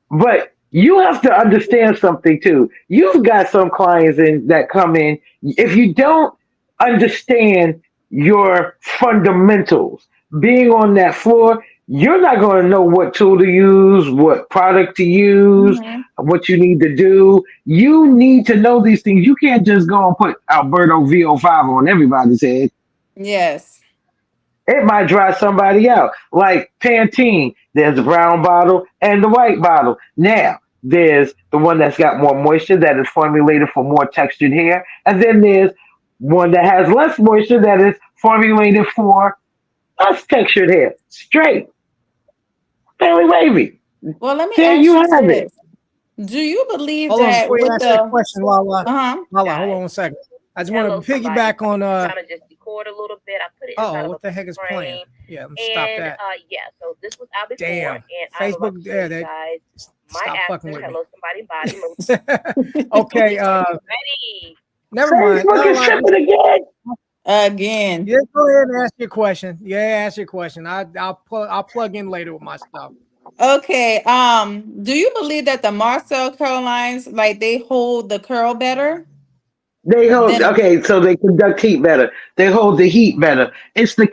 But you have to understand something too. You've got some clients that come in. If you don't understand your fundamentals, being on that floor, you're not going to know what tool to use, what product to use, Hmm. what you need to do. You need to know these things. You can't just go and put Alberto VO5 on everybody's head. Yes. It might dry somebody out. Like Pantene, there's the brown bottle and the white bottle. Now, there's the one that's got more moisture that is formulated for more textured hair. And then there's one that has less moisture that is formulated for less textured hair. Straight, fairly wavy. Well, let me There ask you you have it. this. Do you believe Hold on, that before you with ask that the, question, Lala. uh-huh, Lala, hold on one second. I just want to piggyback on oh, what the heck is playing? Yeah, let me stop that. Damn. Facebook, yeah, that stop fucking with me. Okay, never mind. Facebook is tripping again. again. Yeah, go ahead and ask your question. Yeah, ask your question. I'll plug in later with my stuff. Okay. Do you believe that the Marcel curl lines, like, they hold the curl better They hold than okay, so they conduct heat better. They hold the heat better. It's the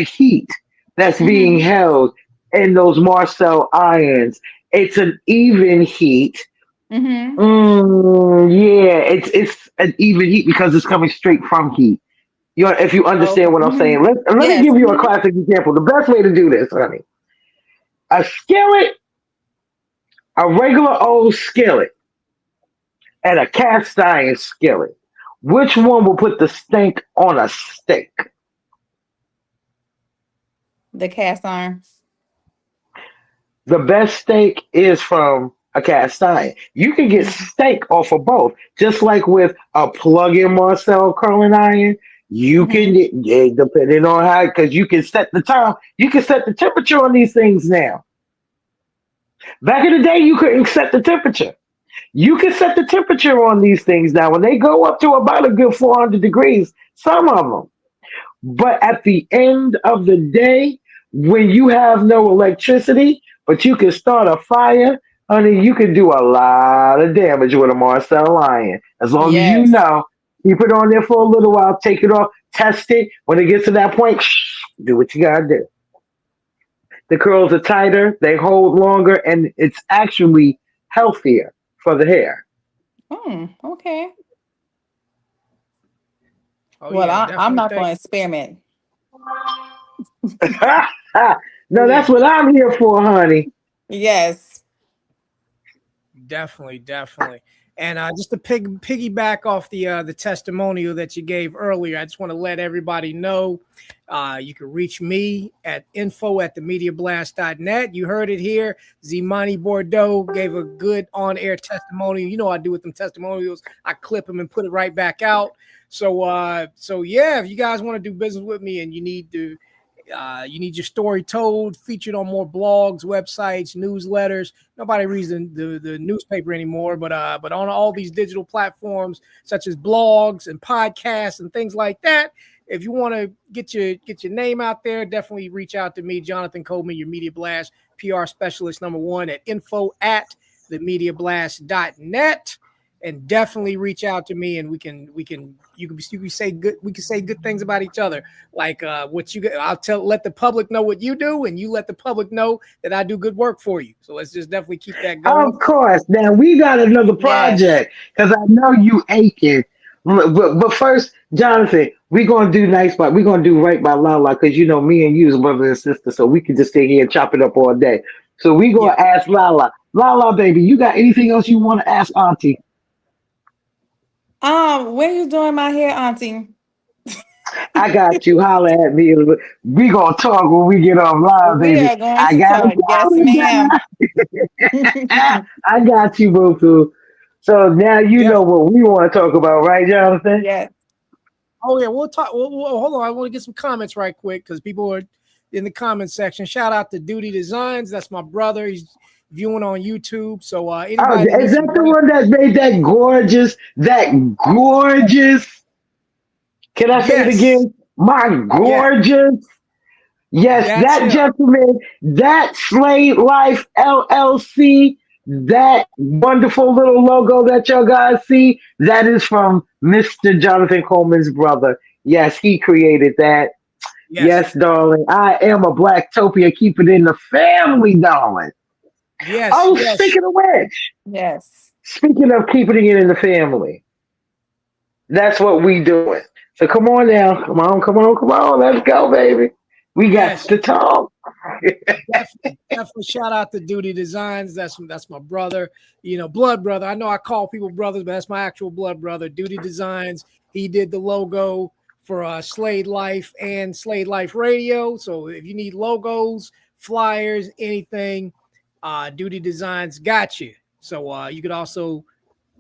heat that's being mm-hmm, held in those Marcel irons. It's an even heat. mm-hmm. Yeah, it's an even heat because it's coming straight from heat. If you Okay. understand what I'm Mm-hmm. saying. Let me Yes. give you a Mm-hmm. classic example. The best way to do this, honey. A skillet, a regular old skillet, and a cast iron skillet. Which one will put the stink on a steak? The cast iron. The best steak is from a cast iron. You can get Mhm. steak off of both, just like with a plug-in Marcel curling iron. You can, Mhm. yeah, depending on how, because you can set the time, you can set the temperature on these things now. Back in the day, you couldn't set the temperature. You can set the temperature on these things now. When they go up to about a good 400 degrees, some of them. But at the end of the day, when you have no electricity, but you can start a fire, honey, you can do a lot of damage with a Marcel iron. As long as you Yes. know, keep it on there for a little while, take it off, test it. When it gets to that point, do what you gotta do. The curls are tighter, they hold longer, and it's actually healthier for the hair. Okay. Oh Well, yeah, I'm definitely not think. going to experiment. Oh No, yeah, that's what I'm here for, honey. Yes. definitely. And just to piggyback off the testimonial that you gave earlier, I just want to let everybody know you can reach me at info@themediablast.net. You heard it here. Xymani Bordeaux gave a good on-air testimonial. You know I do with them testimonials. I clip them and put it right back out. So yeah, if you guys want to do business with me and you need your story told, featured on more blogs, websites, newsletters. Nobody reads the newspaper anymore, but on all these digital platforms such as blogs and podcasts and things like that. If you want to get your name out there, definitely reach out to me, Jonathan Coleman, your Media Blast PR specialist #1 at info@themediablast.net. And definitely reach out to me, and you can say good things about each other. Like what you let the public know what you do, and you let the public know that I do good work for you. So let's just definitely keep that going. Of course. Now we got another Yes. project because I know you aching. But first, Jonathan, we're gonna do nice by we're gonna do right by Lala because you know me and you is brother and sister, so we can just stay here and chop it up all day. So we gonna Yeah. ask Lala, Lala, baby, you got anything else you want to ask Auntie? When you doing my hair, Auntie? I got you. Holler at me. We gonna talk when we get online, We baby. are going I to got talk. Yes, ma'am. it. I got you, boo boo. So now you know Definitely. what we want to talk about, right, Jonathan? Yes. Oh yeah, we'll talk. Hold on, I want to get some comments right quick because people are in the comment section. Shout out to Duty Designs. That's my brother. He's viewing on YouTube. So Oh, anybody that is needs some that the graphic, one that made that gorgeous? Can I say it yes, again? My yes, gorgeous. Yes, that's that him. gentleman, that Slade Life LLC, that wonderful little logo that y'all guys see, that is from Mr. Jonathan Coleman's brother. Yes, he created that. Yes, Yes, darling. I am a Blacktopia. Keep it in the family, darling. yes, Oh, yes, speaking of which, Yes. speaking of keeping it in the family, that's what we doing. So come on now. Come on, come on, come on. Let's go, baby. We got yes. to talk. Definitely, definitely shout out to Duty Designs. That's my brother, blood brother. I know I call people brothers, but that's my actual blood brother. Duty Designs. He did the logo for Slayed Life and Slayed Life Radio. So if you need logos, flyers, anything, Duty Designs got you. So you could also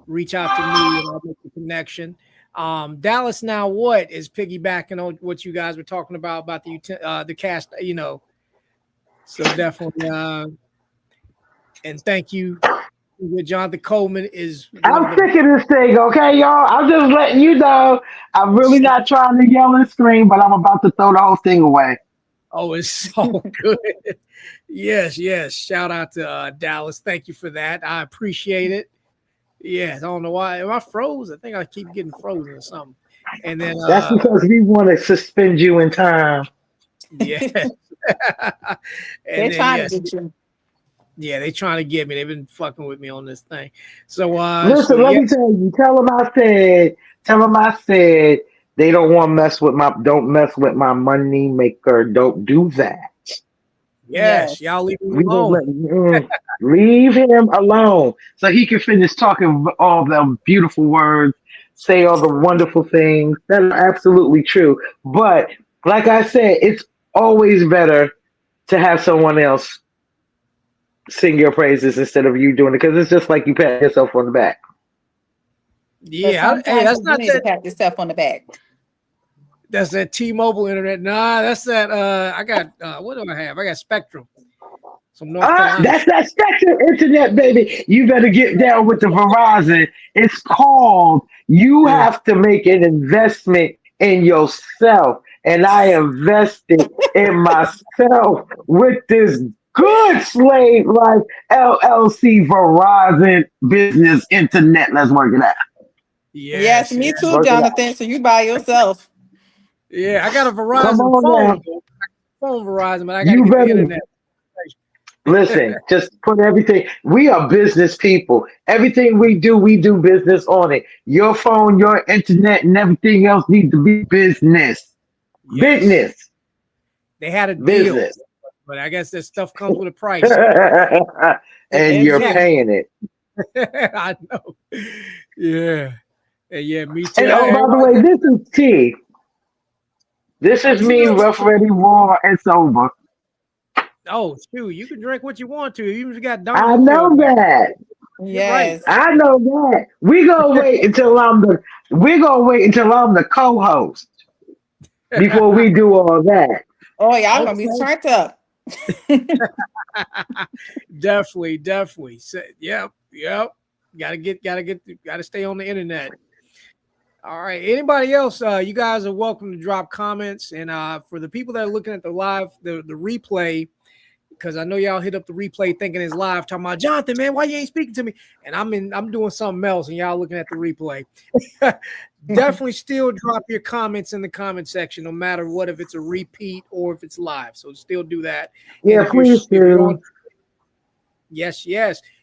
reach out to me and I'll make the connection. Dallas Now What is piggybacking on what you guys were talking about the cast, So definitely, and thank you. Jonathan Coleman is one of I'm the. sick of this thing, okay, y'all? I'm just letting you know. I'm really not trying to yell and scream, but I'm about to throw the whole thing away. Oh, it's so good. Yes, yes. Shout out to Dallas. Thank you for that. I appreciate it. Yes, I don't know why. Am I froze? I think I keep getting frozen or something. And then, That's because we want to suspend you in time. yeah. They're And then, trying to yes. get you. Yeah, they trying to get me. They've been fucking with me on this thing. So Listen, let me yes, tell you. Tell them I said they don't mess with my money maker. Don't do that. yes, Yes. y'all leave me We don't alone. leave him alone so he can finish talking all the beautiful words, say all the wonderful things that are absolutely true. But like I said, it's always better to have someone else sing your praises instead of you doing it because it's just like you pat yourself on the back. But Hey, sometimes that's you not need to that. pat yourself on the back. That's that T-Mobile internet. Nah, that's that. I got. What do I have? I got Spectrum, some North Carolina That's shit. that Spectrum internet, baby. You better get down with the Verizon. It's called you Yeah. have to make an investment in yourself. And I invested in myself with this good Slave Life LLC Verizon business internet. Let's work it out. Yes, Yes, me yeah, too, Work it out. Jonathan. So you by yourself. yeah. I got a Come Verizon on phone, now. phone Verizon, but I got to You get the better internet. listen, just put everything. We are business people. Everything we do business on it. Your phone, your internet, and everything else needs to be business. Yes, Business. they had a deal, Business. but I guess that stuff comes with a price. And It you're do. paying it. I know. Yeah, yeah. Me too. And oh, by the Everybody. way, this is T. This Oh, is you me, know. rough, ready, raw, and sober. Oh, shoot, you can drink what you want to. Even if you got Don I Julio know back, that. you're right. Yes. I know that. We're gonna wait until I'm the co-host before we do all that. Oh, y'all gonna be Okay. turned up. Definitely, definitely. Yep, yep. Gotta stay on the internet. All right. Anybody else? You guys are welcome to drop comments. And for the people that are looking at the live, the replay, because I know y'all hit up the replay thinking it's live, talking about Jonathan, man, why you ain't speaking to me? And I'm doing something else, and y'all looking at the replay. Definitely still drop your comments in the comment section, no matter what, if it's a repeat or if it's live. So still do that. And Yeah, if please you're on, do. yes,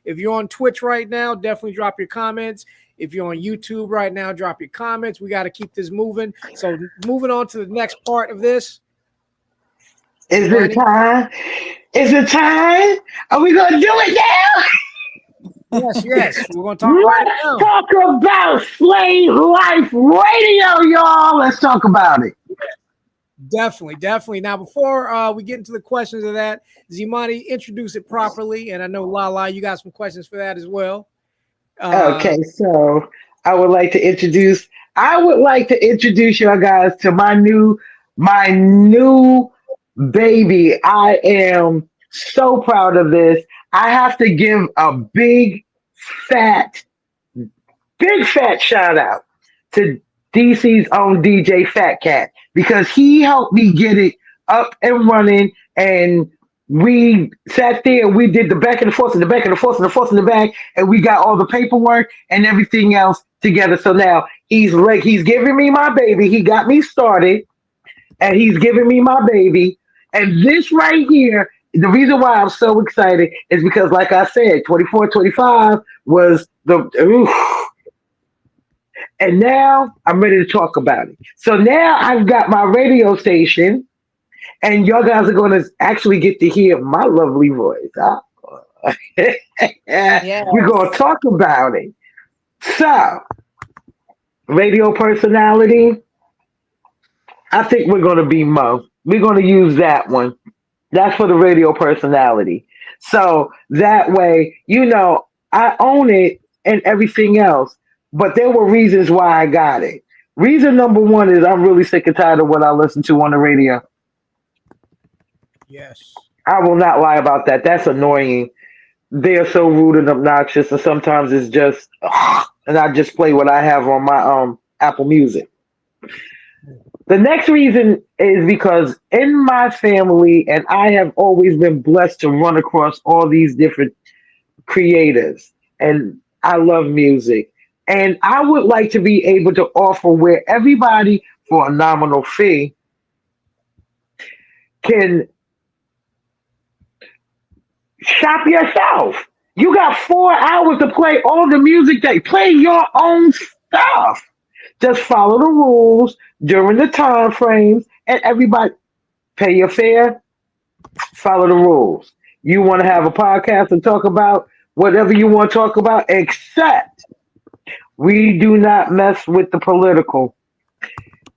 if you're on Twitch right now, definitely drop your comments. If you're on YouTube right now, drop your comments. We got to keep this moving. So moving on to the next part of this. Is it Xymani. time? Is it time? Are we gonna do it now? Yes. We're going to talk about it Let's now. talk about Slave Life Radio, y'all. Let's talk about it. Definitely. Now, before we get into the questions of that, Xymani, introduce it properly. And I know, Lala, you got some questions for that as well. Okay, so I would like to introduce you guys to my new baby. I am so proud of this. I have to give a fat, big fat shout out to DC's own DJ Fat Cat because he helped me get it up and running. And we sat there and we did the back and the forth and the back and the forth and the forth and the back, and we got all the paperwork and everything else together. So now he's giving me my baby. He got me started, and he's giving me my baby. And this right here, the reason why I'm so excited is because, like I said, 24, 25 was and now I'm ready to talk about it. So now I've got my radio station, and y'all guys are going to actually get to hear my lovely voice. Yes. We're going to talk about it. So, radio personality, I think we're going to be Mo. We're going to use that one. That's for the radio personality. So that way, I own it and everything else, but there were reasons why I got it. Reason number one is I'm really sick and tired of what I listen to on the radio. Yes. I will not lie about that. That's annoying. They're so rude and obnoxious, and sometimes it's just, and I just play what I have on my Apple Music. The next reason is because in my family, and I have always been blessed to run across all these different creators, and I love music. And I would like to be able to offer where everybody, for a nominal fee, can shop yourself. You got 4 hours to play all the music that play your own stuff. Just follow the rules during the time frames, and everybody pay your fare, follow the rules. You want to have a podcast and talk about whatever you want to talk about, except we do not mess with the political.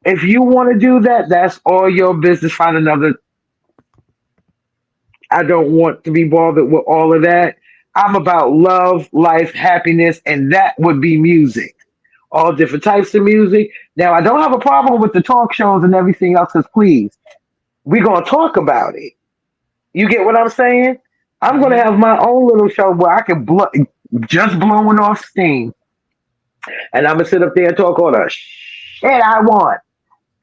If you want to do that, that's all your business. Find another. I don't want to be bothered with all of that. I'm about love, life, happiness, and that would be music. All different types of music. Now, I don't have a problem with the talk shows and everything else, because please, we're going to talk about it. You get what I'm saying? I'm going to have my own little show where I can just blowing off steam. And I'm going to sit up there and talk all the shit I want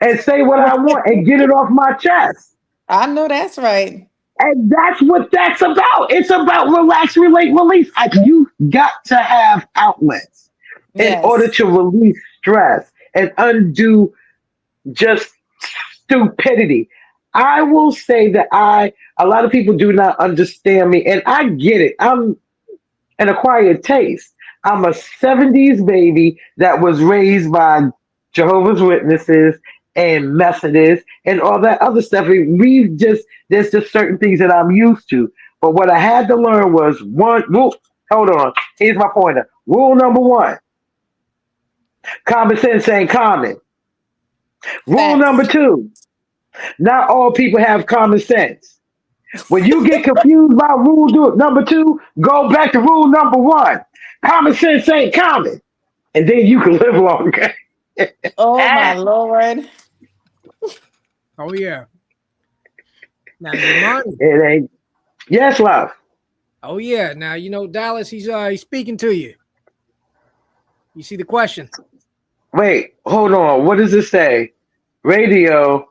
and say what I want and get it off my chest. I know that's right. And that's what that's about. It's about relax, relate, release. You got to have outlets in order to release stress and undo just stupidity. I will say that a lot of people do not understand me, and I get it. I'm an acquired taste. I'm a 70s baby that was raised by Jehovah's Witnesses and Methodists and all that other stuff. There's just certain things that I'm used to. But what I had to learn was one rule. Hold on. Here's my pointer. Rule number one. Common sense ain't common. Rule number two. Not all people have common sense. When you get confused by rule number two, go back to rule number one. Common sense ain't common. And then you can live longer. Oh, my Lord. Oh, yeah. Now, Xymani. It ain't. Yes, love. Oh, yeah. Now, Dallas, he's speaking to you. You see the question? Wait, hold on. What does it say? Radio,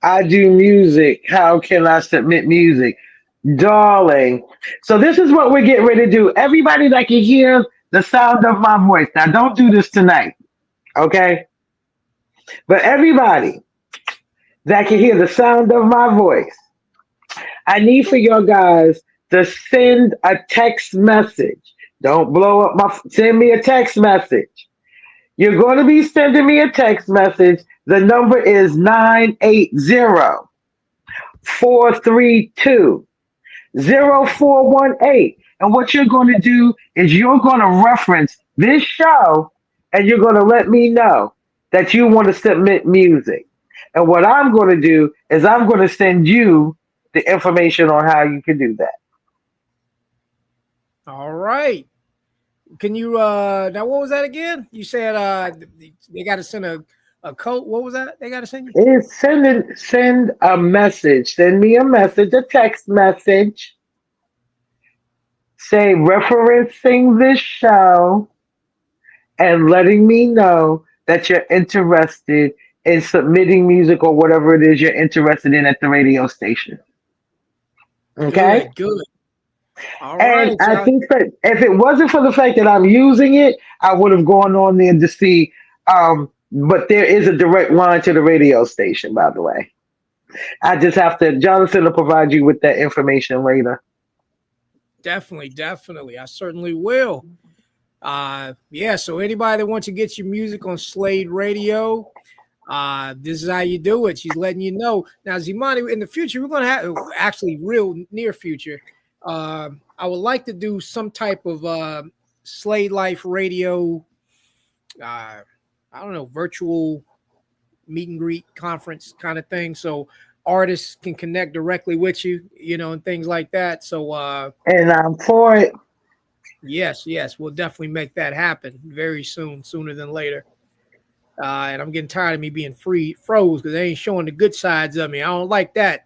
I do music. How can I submit music? Darling. So this is what we're getting ready to do. Everybody that can hear the sound of my voice. Now, don't do this tonight, okay? But everybody that can hear the sound of my voice, I need for your guys to send a text message. Don't blow up send me a text message. You're going to be sending me a text message. The number is 980-432-0418. And what you're going to do is you're going to reference this show, and you're going to let me know that you want to submit music. And what I'm going to do is I'm going to send you the information on how you can do that. All right. Can you now what was that again? You said they got to send a code. What was that? They got to send you? It's send a message. Send me a message, a text message. Say referencing this show and letting me know that you're interested in submitting music or whatever it is you're interested in at the radio station. Okay? Good. All And right. I think that if it wasn't for the fact that I'm using it, I would have gone on there to see. But there is a direct line to the radio station, by the way. I just have to, Jonathan will provide you with that information later. Definitely. I certainly will. Yeah, so anybody that wants to get your music on Slayed Radio, this is how you do it. She's letting you know. Now, Xymani, in the future, we're going to have, actually real near future, I would like to do some type of Slayed Life Radio, I don't know, virtual meet and greet conference kind of thing. So artists can connect directly with you, and things like that. So, and I'm for it. Yes, we'll definitely make that happen very soon, sooner than later. And I'm getting tired of me being froze because they ain't showing the good sides of me. I don't like that.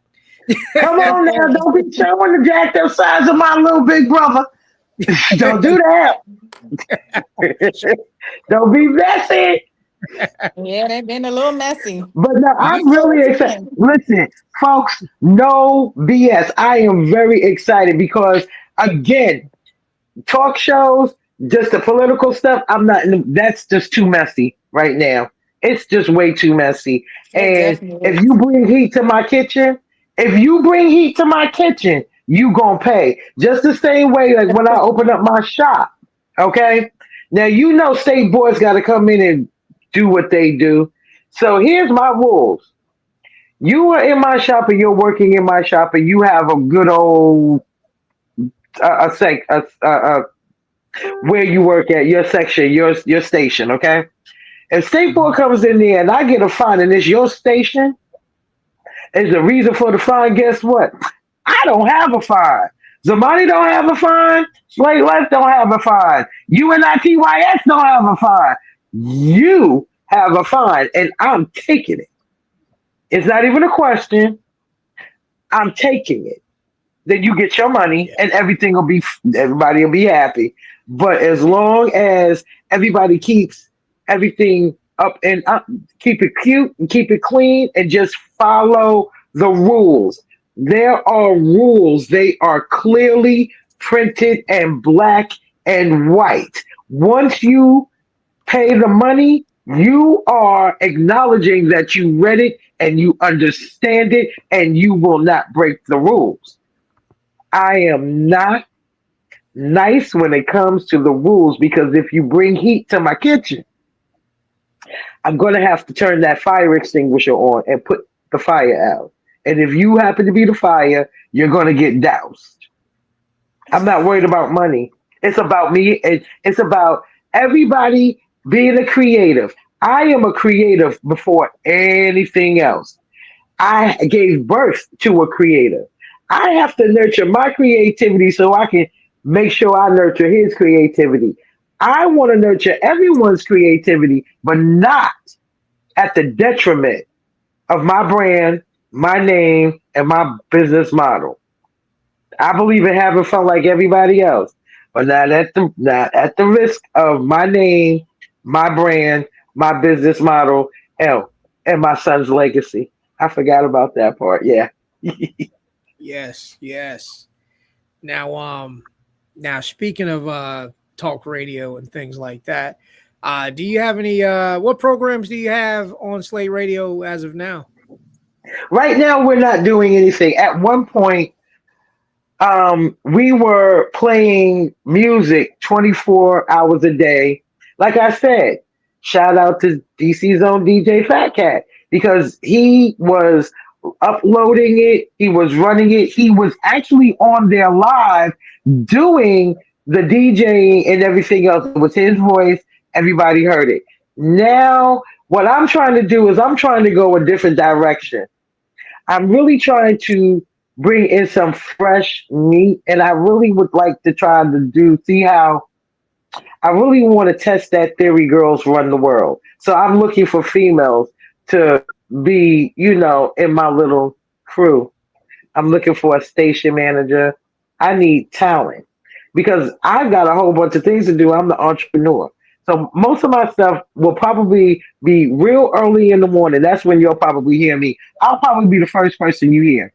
Come on now, don't be showing the jacked up sides of my little big brother. Don't do that. Don't be messy. Yeah, they've been a little messy. But no, I'm really excited. Listen, folks, no BS. I am very excited because, again, talk shows, just the political stuff, that's just too messy right now. It's just way too messy. And if you bring heat to my kitchen, you gonna pay. Just the same way like when I open up my shop. Okay? Now state boards gotta come in and do what they do. So here's my rules. You are in my shop and you're working in my shop and you have a good old where you work at, your section, your station, okay? If state board comes in there and I get a fine and it's your station, is the reason for the fine, guess what? I don't have a fine. Xymani don't have a fine. Slayed Life don't have a fine. UNITYS don't have a fine. You have a fine, and I'm taking it. It's not even a question. I'm taking it. Then you get your money, and everybody will be happy. But as long as everybody keeps everything up and up, keep it cute and keep it clean, and just follow the rules. There are rules. They are clearly printed and black and white. Once you pay the money, you are acknowledging that you read it and you understand it and you will not break the rules. I am not nice when it comes to the rules because if you bring heat to my kitchen, I'm going to have to turn that fire extinguisher on and put the fire out. And if you happen to be the fire, you're going to get doused. I'm not worried about money. It's about me. It's about everybody being a creative. I am a creative before anything else. I gave birth to a creative. I have to nurture my creativity so I can make sure I nurture his creativity. I want to nurture everyone's creativity, but not at the detriment of my brand, my name, and my business model. I believe in having fun like everybody else, but not at the risk of my name, my brand, my business model, and my son's legacy. I forgot about that part. Yeah. Yes. Now speaking of talk radio and things like that, do you have any what programs do you have on Slayed Radio as of now? Right now we're not doing anything. At one point, we were playing music 24 hours a day. Like I said, shout out to DC's own DJ Fat Cat because he was uploading it, he was running it, he was actually on there live doing the DJing and everything else. It was his voice, everybody heard it. Now What I'm trying to do is I'm trying to go a different direction. I'm really trying to bring in some fresh meat, and I really would like to try to see how I really want to test that theory girls run the world. So I'm looking for females to be, in my little crew. I'm looking for a station manager. I need talent because I've got a whole bunch of things to do. I'm the entrepreneur. So most of my stuff will probably be real early in the morning. That's when you'll probably hear me. I'll probably be the first person you hear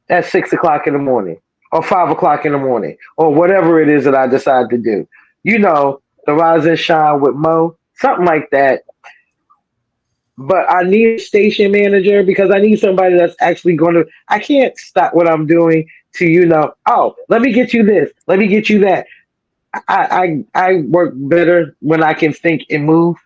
at 6 o'clock in the morning or 5 o'clock in the morning or whatever it is that I decide to do. The rise and shine with Mo, something like that. But I need a station manager because I need somebody that's actually going to. I can't stop what I'm doing to Oh, let me get you this. Let me get you that. I work better when I can think and move,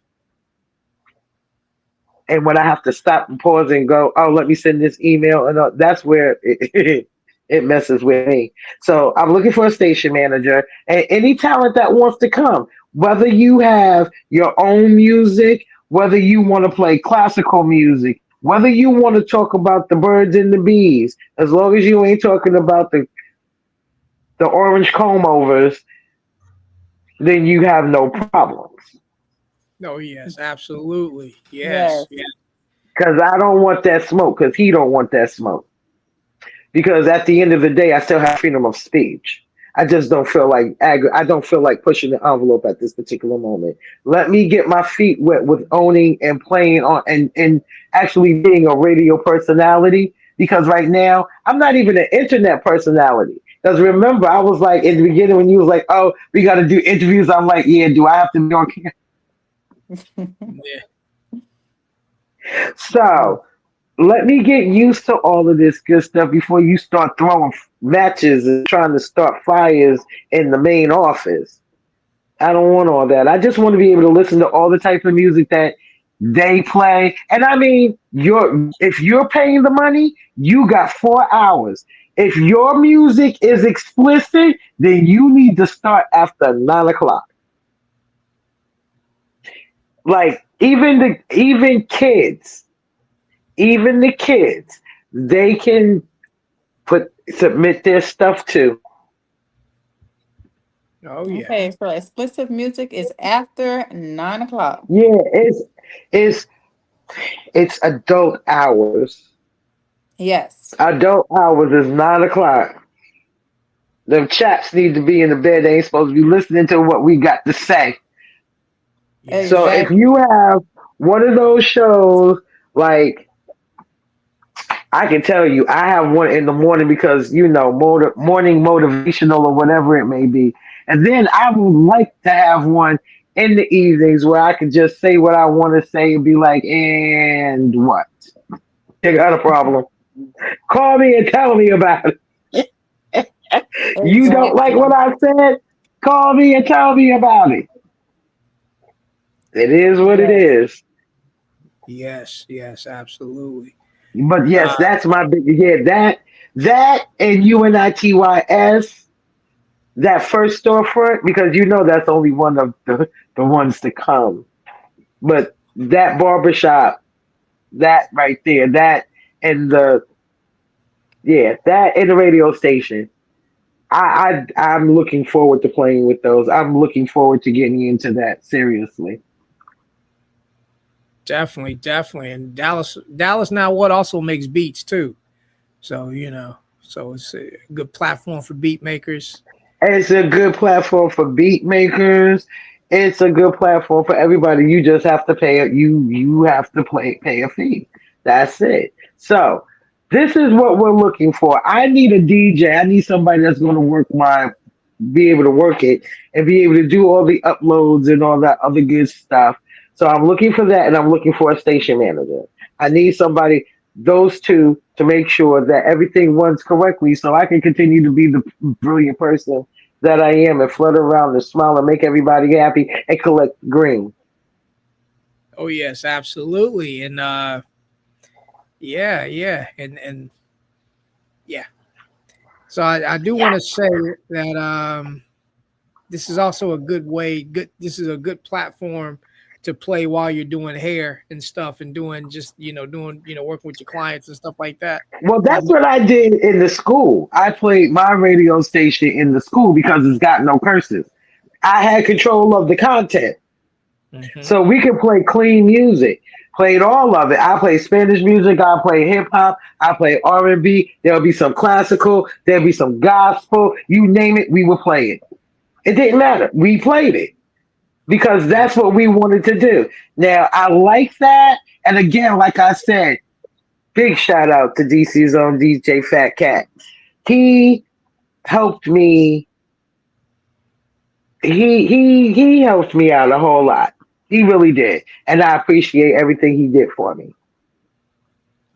and when I have to stop and pause and go, oh, let me send this email, and that's where it messes with me. So I'm looking for a station manager and any talent that wants to come, whether you have your own music, whether you want to play classical music, whether you want to talk about the birds and the bees, as long as you ain't talking about the orange comb overs, then you have no problems. Oh yes, absolutely. Yes. Yes, yes. Because I don't want that smoke, because he don't want that smoke. Because at the end of the day, I still have freedom of speech. I just don't feel like I don't feel like pushing the envelope at this particular moment. Let me get my feet wet with owning and playing on and actually being a radio personality. Because right now I'm not even an internet personality. Because remember, I was like in the beginning when you was like, "Oh, we got to do interviews." I'm like, "Yeah, do I have to be on camera?" Yeah. So let me get used to all of this good stuff before you start throwing matches and trying to start fires in the main office. I don't want all that. I just want to be able to listen to all the type of music that they play. And I mean, if you're paying the money, you got 4 hours. If your music is explicit, then you need to start after 9 o'clock. Like even the kids, they can submit their stuff too. Oh yeah. Okay, so explicit music is after 9 o'clock. Yeah, it's it's adult hours. Yes. Adult hours is 9 o'clock. Them chaps need to be in the bed. They ain't supposed to be listening to what we got to say. Yes. So if Exactly. you have one of those shows, like I can tell you, I have one in the morning because morning motivational or whatever it may be, and then I would like to have one in the evenings where I can just say what I want to say and be like, and what? You got a problem? Call me and tell me about it. You don't like Exactly. what I said? Call me and tell me about it. It is what it Yes. is. Yes. Yes. Absolutely. But yes, Uh, that's my big that and UNITYS, that first storefront, because that's only one of the ones to come. But that barbershop, that right there, that and that and the radio station. I'm looking forward to playing with those. I'm looking forward to getting into that seriously. definitely, definitely. And Dallas now what also makes beats too. So so it's a good platform for beat makers. It's a good platform for beat makers. It's a good platform for everybody. You just have to you have to pay a fee. That's it. So this is what we're looking for. I need a DJ. I need somebody that's going to be able to work it and be able to do all the uploads and all that other good stuff. So I'm looking for that, and I'm looking for a station manager. I need somebody, those two, to make sure that everything runs correctly, so I can continue to be the brilliant person that I am and flutter around and smile and make everybody happy and collect green. Oh yes, absolutely. And yeah, yeah. And yeah. So I do want to say that this is also a good way, this is a good platform to play while you're doing hair and stuff and doing just working with your clients and stuff like that. Well, that's what I did in the school. I played my radio station in the school because it's got no curses. I had control of the content. Mm-hmm. So we could play clean music. Played all of it. I play Spanish music. I play hip hop. I play R&B. There'll be some classical. There'll be some gospel. You name it, we will play it. It didn't matter. We played it because that's what we wanted to do. Now I like that. And again, like I said, big shout out to DC's own DJ Fat Cat. He helped me. He helped me out a whole lot. He really did. And I appreciate everything he did for me.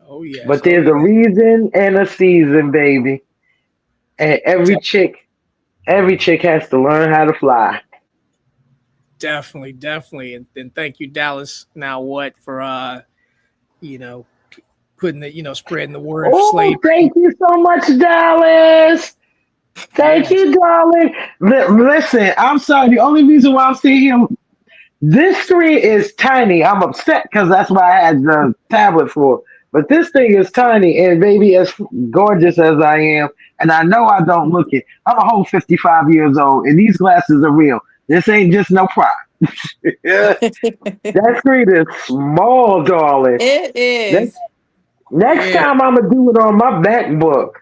Oh yes. But there's a reason and a season, baby. And every chick has to learn how to fly. Definitely. And thank you, Dallas. Now what for putting the spreading the word of slavery. Thank you so much, Dallas. Thank you, darling. Listen, I'm sorry. The only reason why I'm sitting here, this screen is tiny. I'm upset because that's what I had the tablet for. But this thing is tiny, and baby, as gorgeous as I am, and I know I don't look it. I'm a whole 55 years old, and these glasses are real. This ain't just no prop. That screen is small, darling. It is. Next time I'm gonna do it on my MacBook.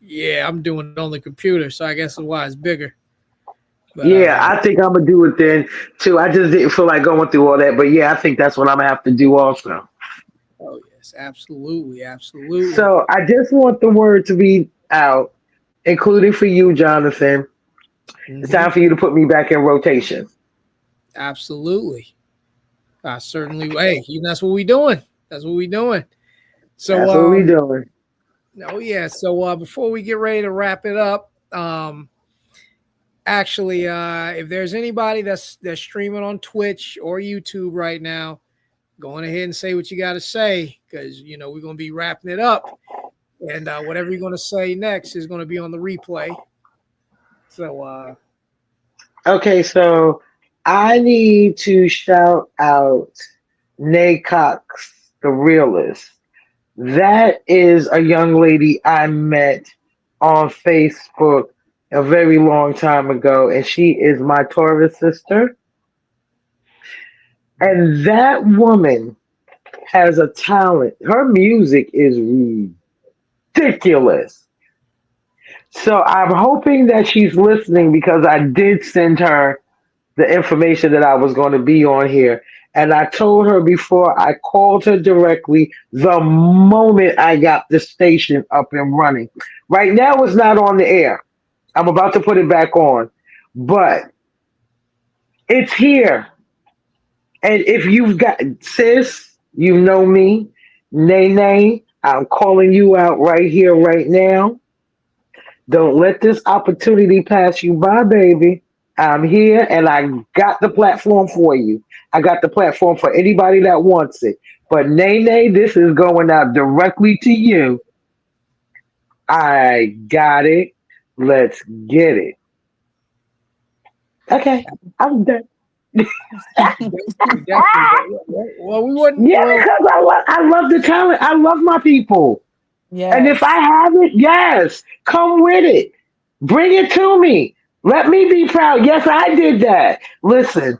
Yeah, I'm doing it on the computer, so I guess that's why it's bigger. But, I think I'm gonna do it then too. I just didn't feel like going through all that, but yeah, I think that's what I'm gonna have to do also. Oh yes, absolutely. So I just want the word to be out, including for you, Jonathan. Mm-hmm. It's time for you to put me back in rotation. Absolutely. I certainly. Hey, that's what we doing. That's what we doing. So that's what we doing. Oh yeah. So before we get ready to wrap it up, actually, if there's anybody that's streaming on Twitch or YouTube right now, go on ahead and say what you got to say, because we're going to be wrapping it up, and whatever you're going to say next is going to be on the replay. So okay, so I need to shout out Nay Cox, the realist. That is a young lady I met on Facebook a very long time ago, and she is my Taurus sister. And that woman has a talent. Her music is ridiculous. So I'm hoping that she's listening, because I did send her the information that I was going to be on here. And I told her before, I called her directly the moment I got the station up and running. Right now it's not on the air. I'm about to put it back on. But it's here. And if you've got, sis, you know me, Nene, I'm calling you out right here, right now. Don't let this opportunity pass you by, baby. I'm here, and I got the platform for you. I got the platform for anybody that wants it. But Nene, this is going out directly to you. I got it. Let's get it. Okay, I'm done. definitely. Well, we wouldn't. Yeah, because I love the talent. I love my people. Yes. And if I have it, yes, come with it. Bring it to me. Let me be proud. Yes, I did that. Listen,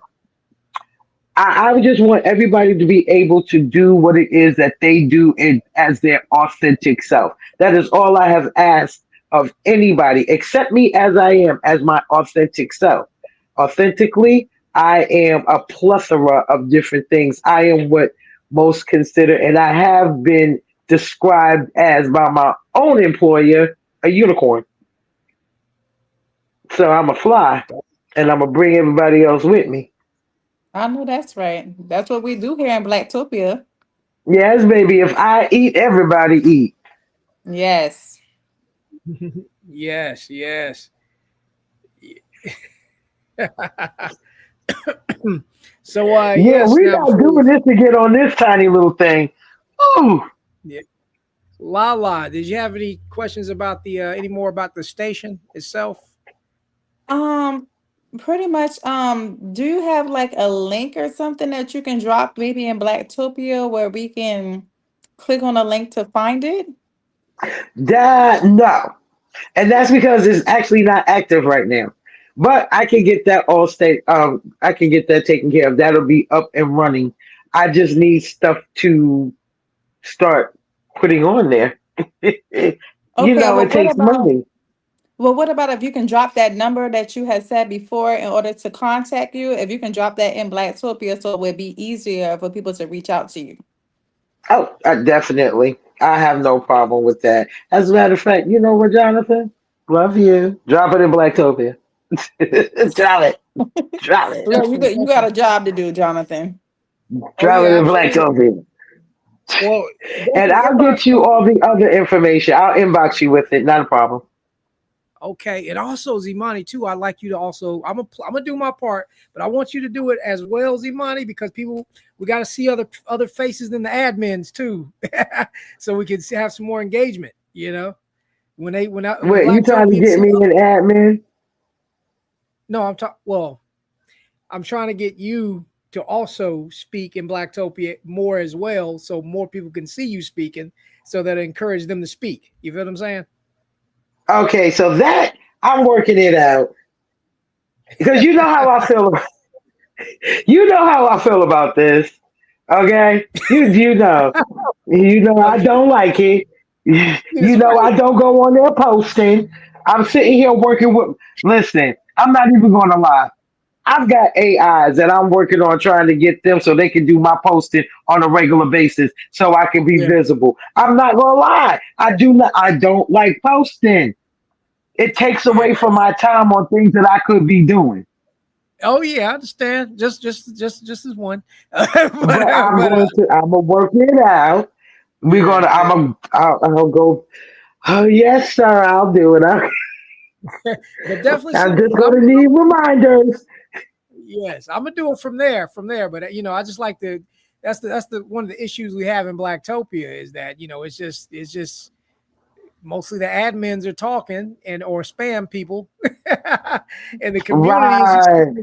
I just want everybody to be able to do what it is that they do as their authentic self. That is all I have asked of anybody. Accept me as I am, as my authentic self. Authentically, I am a plethora of different things. I am what most consider, and I have been described as by my own employer, a unicorn. So I'm a fly, and I'm going to bring everybody else with me. I know that's right. That's what we do here in Blacktopia. Yes, baby. If I eat, everybody eat. Yes. yes. So yes, we're not doing this to get on this tiny little thing. Ooh. Yeah. Lala, did you have any questions about any more about the station itself? Pretty much. Do you have like a link or something that you can drop maybe in Blacktopia where we can click on a link to find it? That no, and that's because it's actually not active right now. But I can get that all state. I can get that taken care of. That'll be up and running. I just need stuff to start putting on there. Okay, It takes money. what about if you can drop that number that you had said before in order to contact you? If you can drop that in Blacktopia so it would be easier for people to reach out to you. Oh, definitely. I have no problem with that. As a matter of fact, you know what, Jonathan? Love you. Drop it in Blacktopia. Drop it. Drop it. Look, Definitely, you got definitely. a job to do, Jonathan. Oh Drop it yeah, in absolutely. Blacktopia. Well, And definitely I'll inbox get you all the other information. I'll inbox you with it. Not a problem. Okay, and also Xymani too. I'd like you to also. I'm gonna do my part, but I want you to do it as well, Xymani, because we got to see other faces than the admins too, so we can have some more engagement. When Wait, you trying to Blacktopia get see me an admin? no, I'm talking. Well, I'm trying to get you to also speak in Blacktopia more as well, so more people can see you speaking, so that it encourage them to speak. You feel what I'm saying? Okay, so that I'm working it out because you know how I feel. You know how I feel about this. Okay, you know I Okay, don't like it. it's You know right. I don't go on there posting. I'm sitting here working with. Listen, I'm not even going to lie. I've got AIs that I'm working on trying to get them so they can do my posting on a regular basis so I can be Yeah. visible. I'm not gonna lie. I don't like posting. It takes Yeah. away from my time on things that I could be doing. Oh yeah, I understand. Just as one. But But I'm gonna work it out. yeah, yeah. I'll go. Oh yes, sir. I'll do it. But definitely I'm send it. just But gonna need reminders. yes, I'm gonna do it from there. But I just like the that's the one of the issues we have in Blacktopia is that it's just mostly the admins are talking and or spam people, and the community is just Right.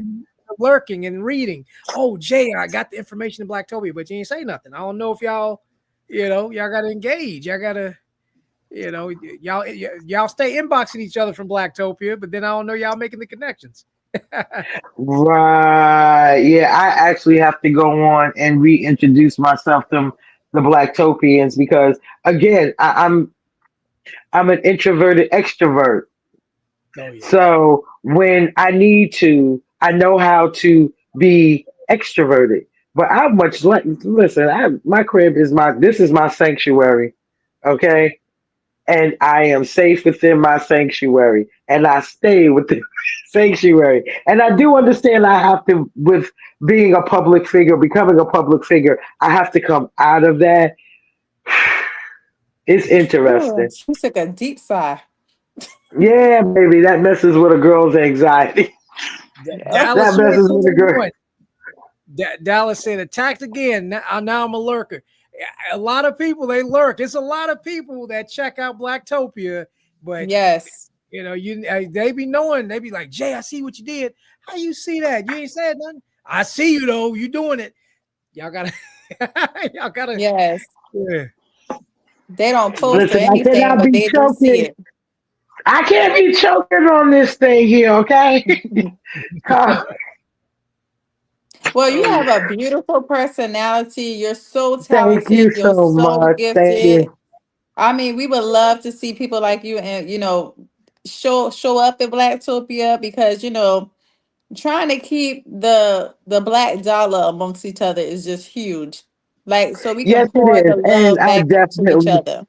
lurking and reading. Oh, Jay, I got the information in Blacktopia, but you ain't say nothing. I don't know if y'all got to engage. Y'all got to y'all stay inboxing each other from Blacktopia, but then I don't know y'all making the connections. Right. Yeah, I actually have to go on and reintroduce myself to the Blacktopians because again, I'm an introverted extrovert. Oh yeah. So when I need to, I know how to be extroverted. But I much like listen, my crib is this is my sanctuary. Okay? And I am safe within my sanctuary. And I stay within sanctuary. And I do understand I have to with being a public figure, becoming a public figure, I have to come out of that. It's Ooh, interesting. she took a deep sigh. Yeah, baby, that messes with a girl's anxiety. Dallas That said messes with a girl. 211. Dallas said attacked again. Now I'm a lurker. A lot of people they lurk. It's a lot of people that check out Blacktopia, but Yes. they be knowing. They be like, Jay, I see what you did. How you see that? You ain't said nothing. I see you though. You doing it. Y'all gotta. y'all gotta. Yes. Yeah. They don't post or Listen, I anything, cannot but be they do see choking. it. I can't be choking on this thing here, okay? Well, you have a beautiful personality. You're so Thank you talented. You're so so much. Thank gifted. you. I mean, we would love to see people like you and show up at Blacktopia because trying to keep the black dollar amongst each other is just huge. Like so we can Yes, it pour is. the And love back into each other.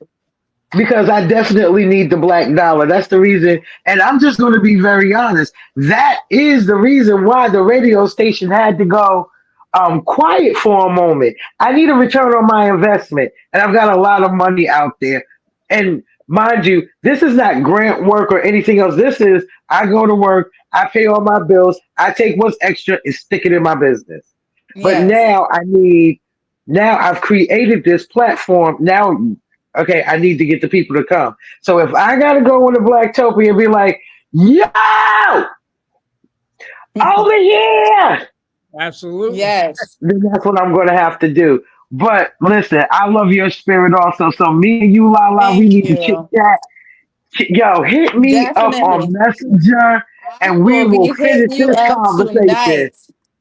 I definitely need the black dollar. That's the reason. And I'm just going to be very honest. That is the reason why the radio station had to go quiet for a moment. I need a return on my investment. And I've got a lot of money out there. And mind you, this is not grant work or anything else. This is I go to work, I pay all my bills, I take what's extra and stick it in my business. But Yes. now I've created this platform. Now okay, I need to get the people to come. So if I gotta go on the Blacktopia and be like, yo, Over here. Absolutely. Yes. Then that's what I'm going to have to do. But listen, I love your spirit also. So me and you, Lala, we Thank need to chit you. chat. Yo, hit me up on Definitely. Messenger I and we will will be hitting finish you this up conversation. tonight.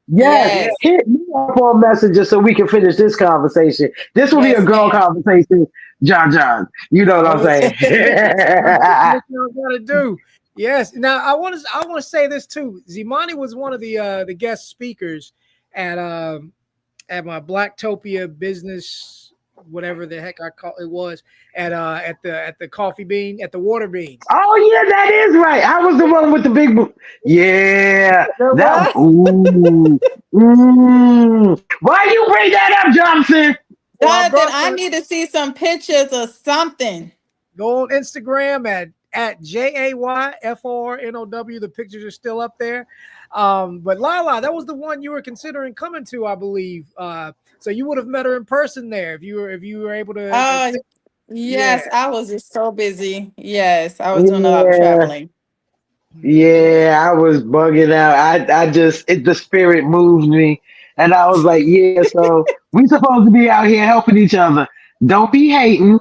Yes, Yeah. Yes. hit me up on Messenger so we can finish this conversation. This will be a Yes, girl ma'am. conversation, John. You know what I'm Oh, saying? what you gotta do. Yes. Now I want to say this too. Xymani was one of the guest speakers at at my Blacktopia business, whatever the heck I call it was, at the coffee bean, at the water bean. Oh yeah, that is right. I was the one with the big Yeah, The that. what? Ooh. Why you bring that up, Johnson? Well, I Jonathan, brought I the need to see some pictures or something. go on Instagram at JAYFORNOW. The pictures are still up there. But Lala, that was the one you were considering coming to, I believe. So you would have met her in person there if you were able to. Yeah. Yes, I was just so busy. Yes, I was doing a lot of Yeah, traveling. yeah, I was bugging out. The spirit moved me, and I was like, yeah. So we supposed to be out here helping each other. Don't be hating.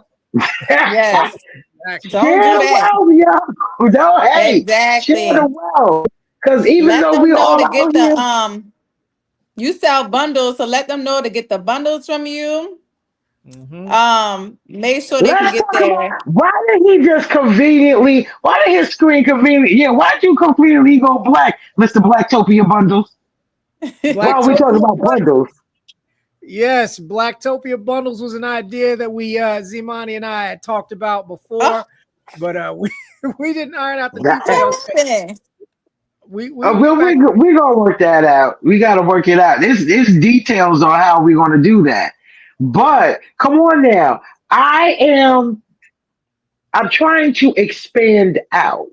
Yes, Exactly. don't Share do the that. wealth, y'all. Don't hate. Share the Exactly. wealth. Because even Let though them we know all to out get here, you sell bundles, so let them know to get the bundles from you. Mm-hmm. Make sure they can let's get talk about there. why did he just conveniently, why did his screen conveniently, yeah, why did you conveniently go black, Mr. Blacktopia Bundles? Why are we talking Blacktopia. about bundles? Yes, Blacktopia bundles was an idea that we Xymani and I had talked about Oh, before, but we we didn't iron out the That- details. what happened? We'll get back. we gonna work that out. We gotta work it out. This details on how we gonna do that. Yeah. But come on now. I am I'm trying to expand out.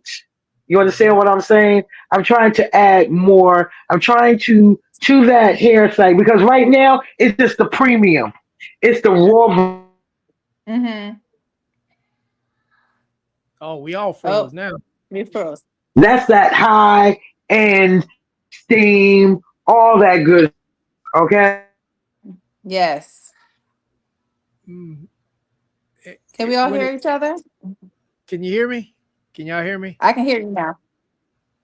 You understand what I'm saying? I'm trying to add more. I'm trying to that hair site because right now it's just the premium. It's the Yeah. raw. Mm-hmm. Oh, we all Oh, froze now. we froze. That's that high end steam, all that good. Okay. Yes. Mm, Can we all when hear it each other? can you hear me? Can y'all hear me? I can hear you now.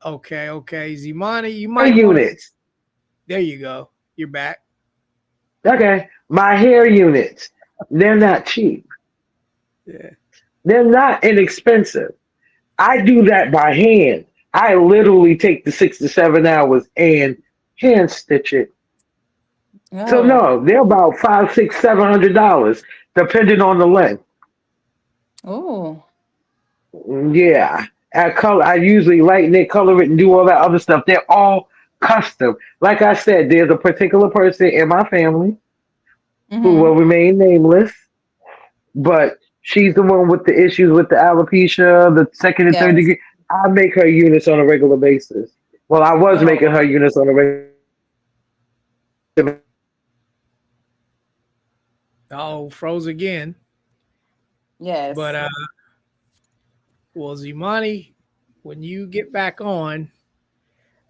Okay, okay. Xymani, you Hair might want to. units. There you go. You're back. Okay. My hair units. They're not cheap. Yeah. They're not inexpensive. I do that by hand. I literally take the 6 to 7 hours and hand stitch it. So Oh, no, they're about five, six, $700, depending on the length. oh. Yeah, I usually lighten it, color it, and do all that other stuff. They're all custom. Like I said, there's a particular person in my family who Mm-hmm. will remain nameless, but she's the one with the issues with the alopecia, the second and third Yes. degree. I make her units on a regular basis. Well, I was making her Oh, units on a regular. Oh, froze again. But yes. well, Xymani, when you get back on,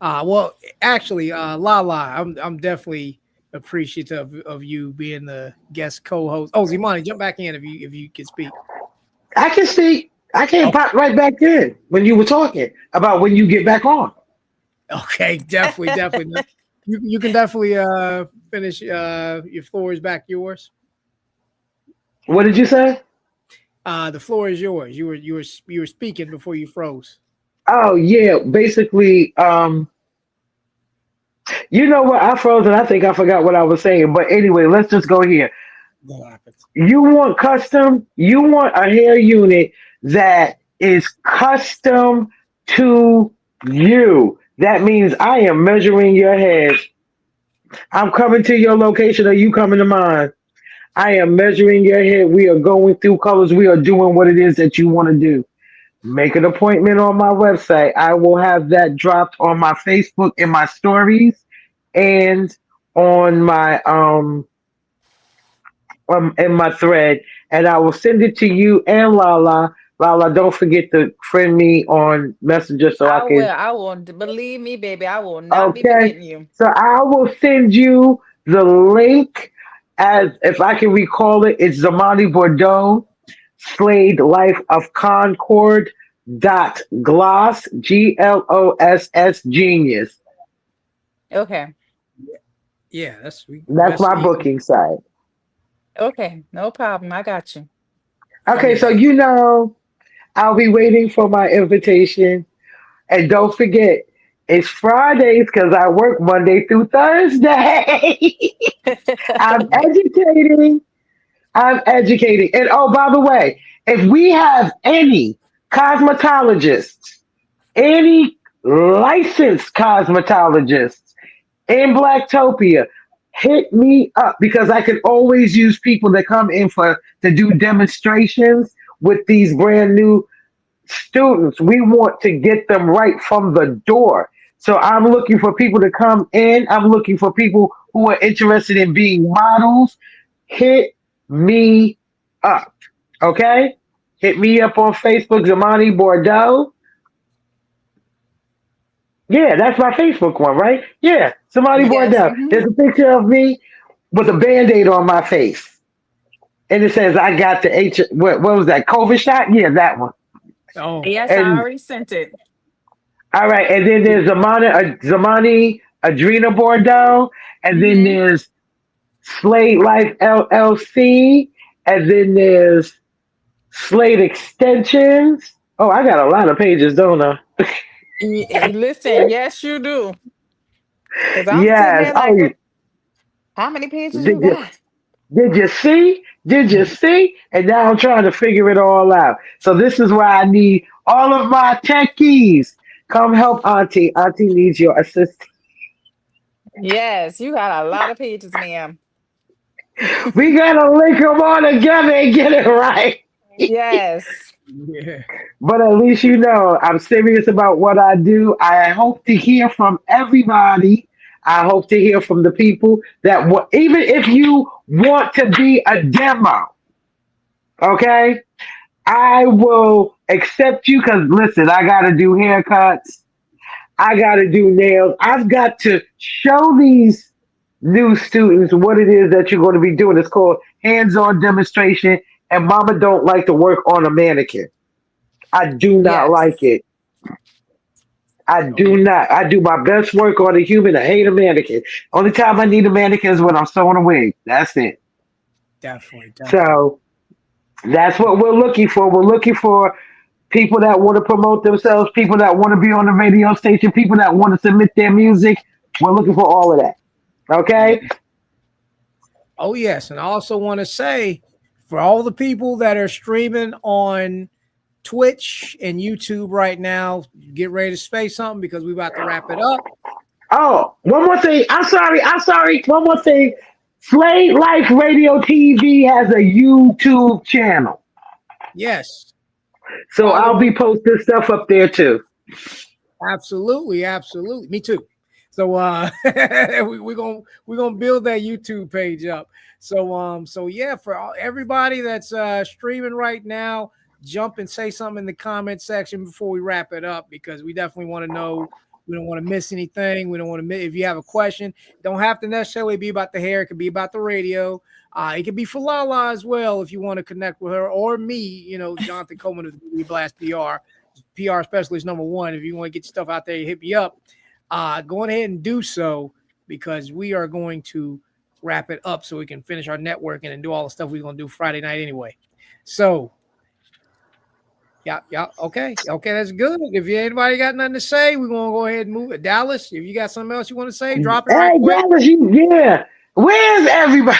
well, actually, Lala, I'm definitely appreciative of you being the guest co-host. Oh, Xymani, jump back in if you can speak. I can see. I can Oh, pop right back in when you were talking about when you get back on. okay, definitely, definitely. You can definitely finish your floor is back yours. What did you say? The floor is yours. You were speaking before you froze. Oh yeah, basically, you know what? I froze and I think I forgot what I was saying. But anyway, let's just go here. What happens? You want custom? You want a hair unit that is custom to you. That means I am measuring your head. I'm coming to your location. Are you coming to mine? I am measuring your head. We are going through colors. We are doing what it is that you want to do. Make an appointment on my website. I will have that dropped on my Facebook in my stories and on my in my thread, and I will send it to you and Lala Lala, don't forget to friend me on Messenger so I I will. can. I will. Believe me, baby. I will not be Okay. forgetting you. So I will send you the link as if I can recall it. It's Xymani Bordeaux, Slayed Life of Concord dot gloss GLOSS genius. Okay. Yeah, that's we That's best my email. booking site. Okay. No problem. I got you. Okay, so Yeah. I'll be waiting for my invitation. And don't forget, it's Fridays because I work Monday through Thursday. I'm Yeah. educating. I'm educating. And oh, by the way, if we have any cosmetologists, any licensed cosmetologists in Blacktopia, hit me up because I can always use people that come in for to do demonstrations with these brand new students. We want to get them right from the door. So I'm looking for people to come in. I'm looking for people who are interested in being models. Hit me up. Okay? Hit me up on Facebook, Xymani Bordeaux. Yeah, that's my Facebook one, right? Yeah, Xymani Yes. Bordeaux. There's a picture of me with a band-aid on my face. And it says I got the what was that? COVID shot? Yeah, that one. Oh, Yes, I And already sent it. all right, and then there's Xymani Adrena Bordeaux, and then Mm-hmm. there's Slade Life LLC, and then there's Slade Extensions. Oh, I got a lot of pages, don't I? Listen, yes, you do. Because I'm sitting Yes. there Oh, like, what? How many pages did you you got? did you see? Did you see? And now I'm trying to figure it all out. So this is why I need all of my techies. Come help Auntie. Auntie needs your assistance. Yes, you got a lot of pages, ma'am. We gotta link them all together and get it right. Yes. yeah. But at least you know I'm serious about what I do. I hope to hear from everybody. I hope to hear from the people that even if you want to be a demo, okay? I will accept you because listen, I got to do haircuts. I got to do nails. I've got to show these new students what it is that you're going to be doing. It's called hands-on demonstration. And Mama don't like to work on a mannequin. I do not like Yes. it. I Oh do yeah. not. I do my best work on a human. I hate a mannequin. Only time I need a mannequin is when I'm sewing a wig. That's it. Definitely, definitely. So that's what we're looking for. We're looking for people that want to promote themselves, people that want to be on the radio station, people that want to submit their music. We're looking for all of that. Yeah. Okay? Oh yes, and I also want to say for all the people that are streaming on Twitch and YouTube right now, get ready to say something because we're about to wrap it up. Oh, one more thing. I'm sorry. I'm sorry. One more thing. Slade Life Radio TV has a YouTube channel. Yes. So Follow I'll me. be posting stuff up there too. Absolutely, absolutely. Me too. So we're gonna build that YouTube page up. So yeah, for everybody that's streaming right now, jump and say something in the comment section before we wrap it up because we definitely want to know. We don't want to miss anything. We don't want to miss. If you have a question, don't have to necessarily be about the hair. It could be about the radio. It could be for Lala as well if you want to connect with her or me. You know, Jonathan Coleman of the Media Blast PR specialist number one. If you want to get stuff out there, you hit me up. Go ahead and do so because we are going to wrap it up so we can finish our networking and do all the stuff we're going to do Friday night anyway. So, yeah, okay, that's good. If anybody got nothing to say, we're going to go ahead and move it. Dallas, if you got something else you want to say, drop it right Hey, quick. Dallas, yeah. Where's everybody?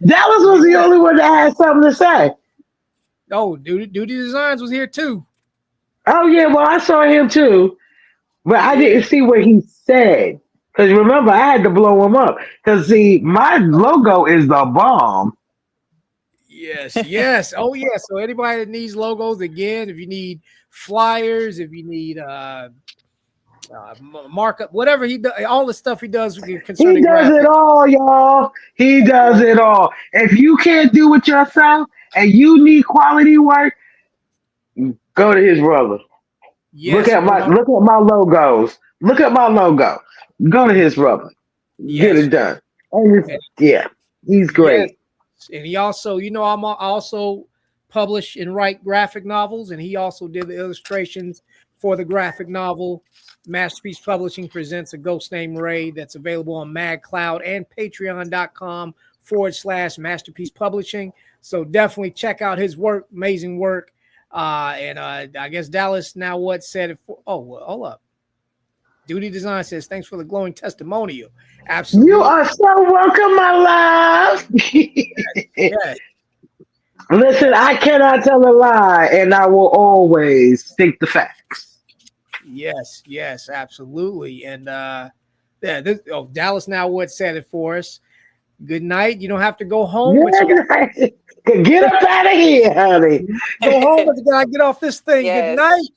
Dallas was the Yeah. only one that had something to say. Oh, Duty Designs was here too. Oh yeah, well I saw him too, but I Yeah. didn't see what he said. Cause remember, I had to blow him up. Cause see, my logo is the bomb. Yes. Oh, yeah. So anybody that needs logos, again, if you need flyers, if you need markup, whatever he does, all the stuff he does He concerning does it graphics. all, y'all. He does it all. If you can't do it yourself and you need quality work, Go to his brother. Yes, Look at my logos. Look at my logo. Go to his brother. Get yes, it done. And he's yes. great. And he also, I also publish and write graphic novels, and he also did the illustrations for the graphic novel. Masterpiece Publishing presents A Ghost Named Ray, that's available on MagCloud and patreon.com/Masterpiece Publishing. So definitely check out his work, amazing work. And I guess Dallas Now What said it for, hold up. Duty Design says, thanks for the glowing testimonial. Absolutely. You are so welcome, my love. Yes. Listen, I cannot tell a lie, and I will always state the facts. Yes, absolutely. And Dallas Now What said it for us. Good night. You don't have to go home. Get up out of here, honey. Go home, but you gotta get off this thing. Yes. Good night.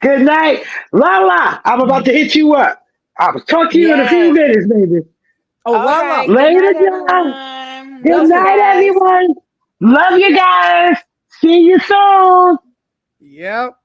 Good night. Lala, I'm about to hit you up. I will talk to you in a few minutes, baby. Oh, Lala. Right. Later, John. Good night, everyone. Love you guys. See you soon. Yep.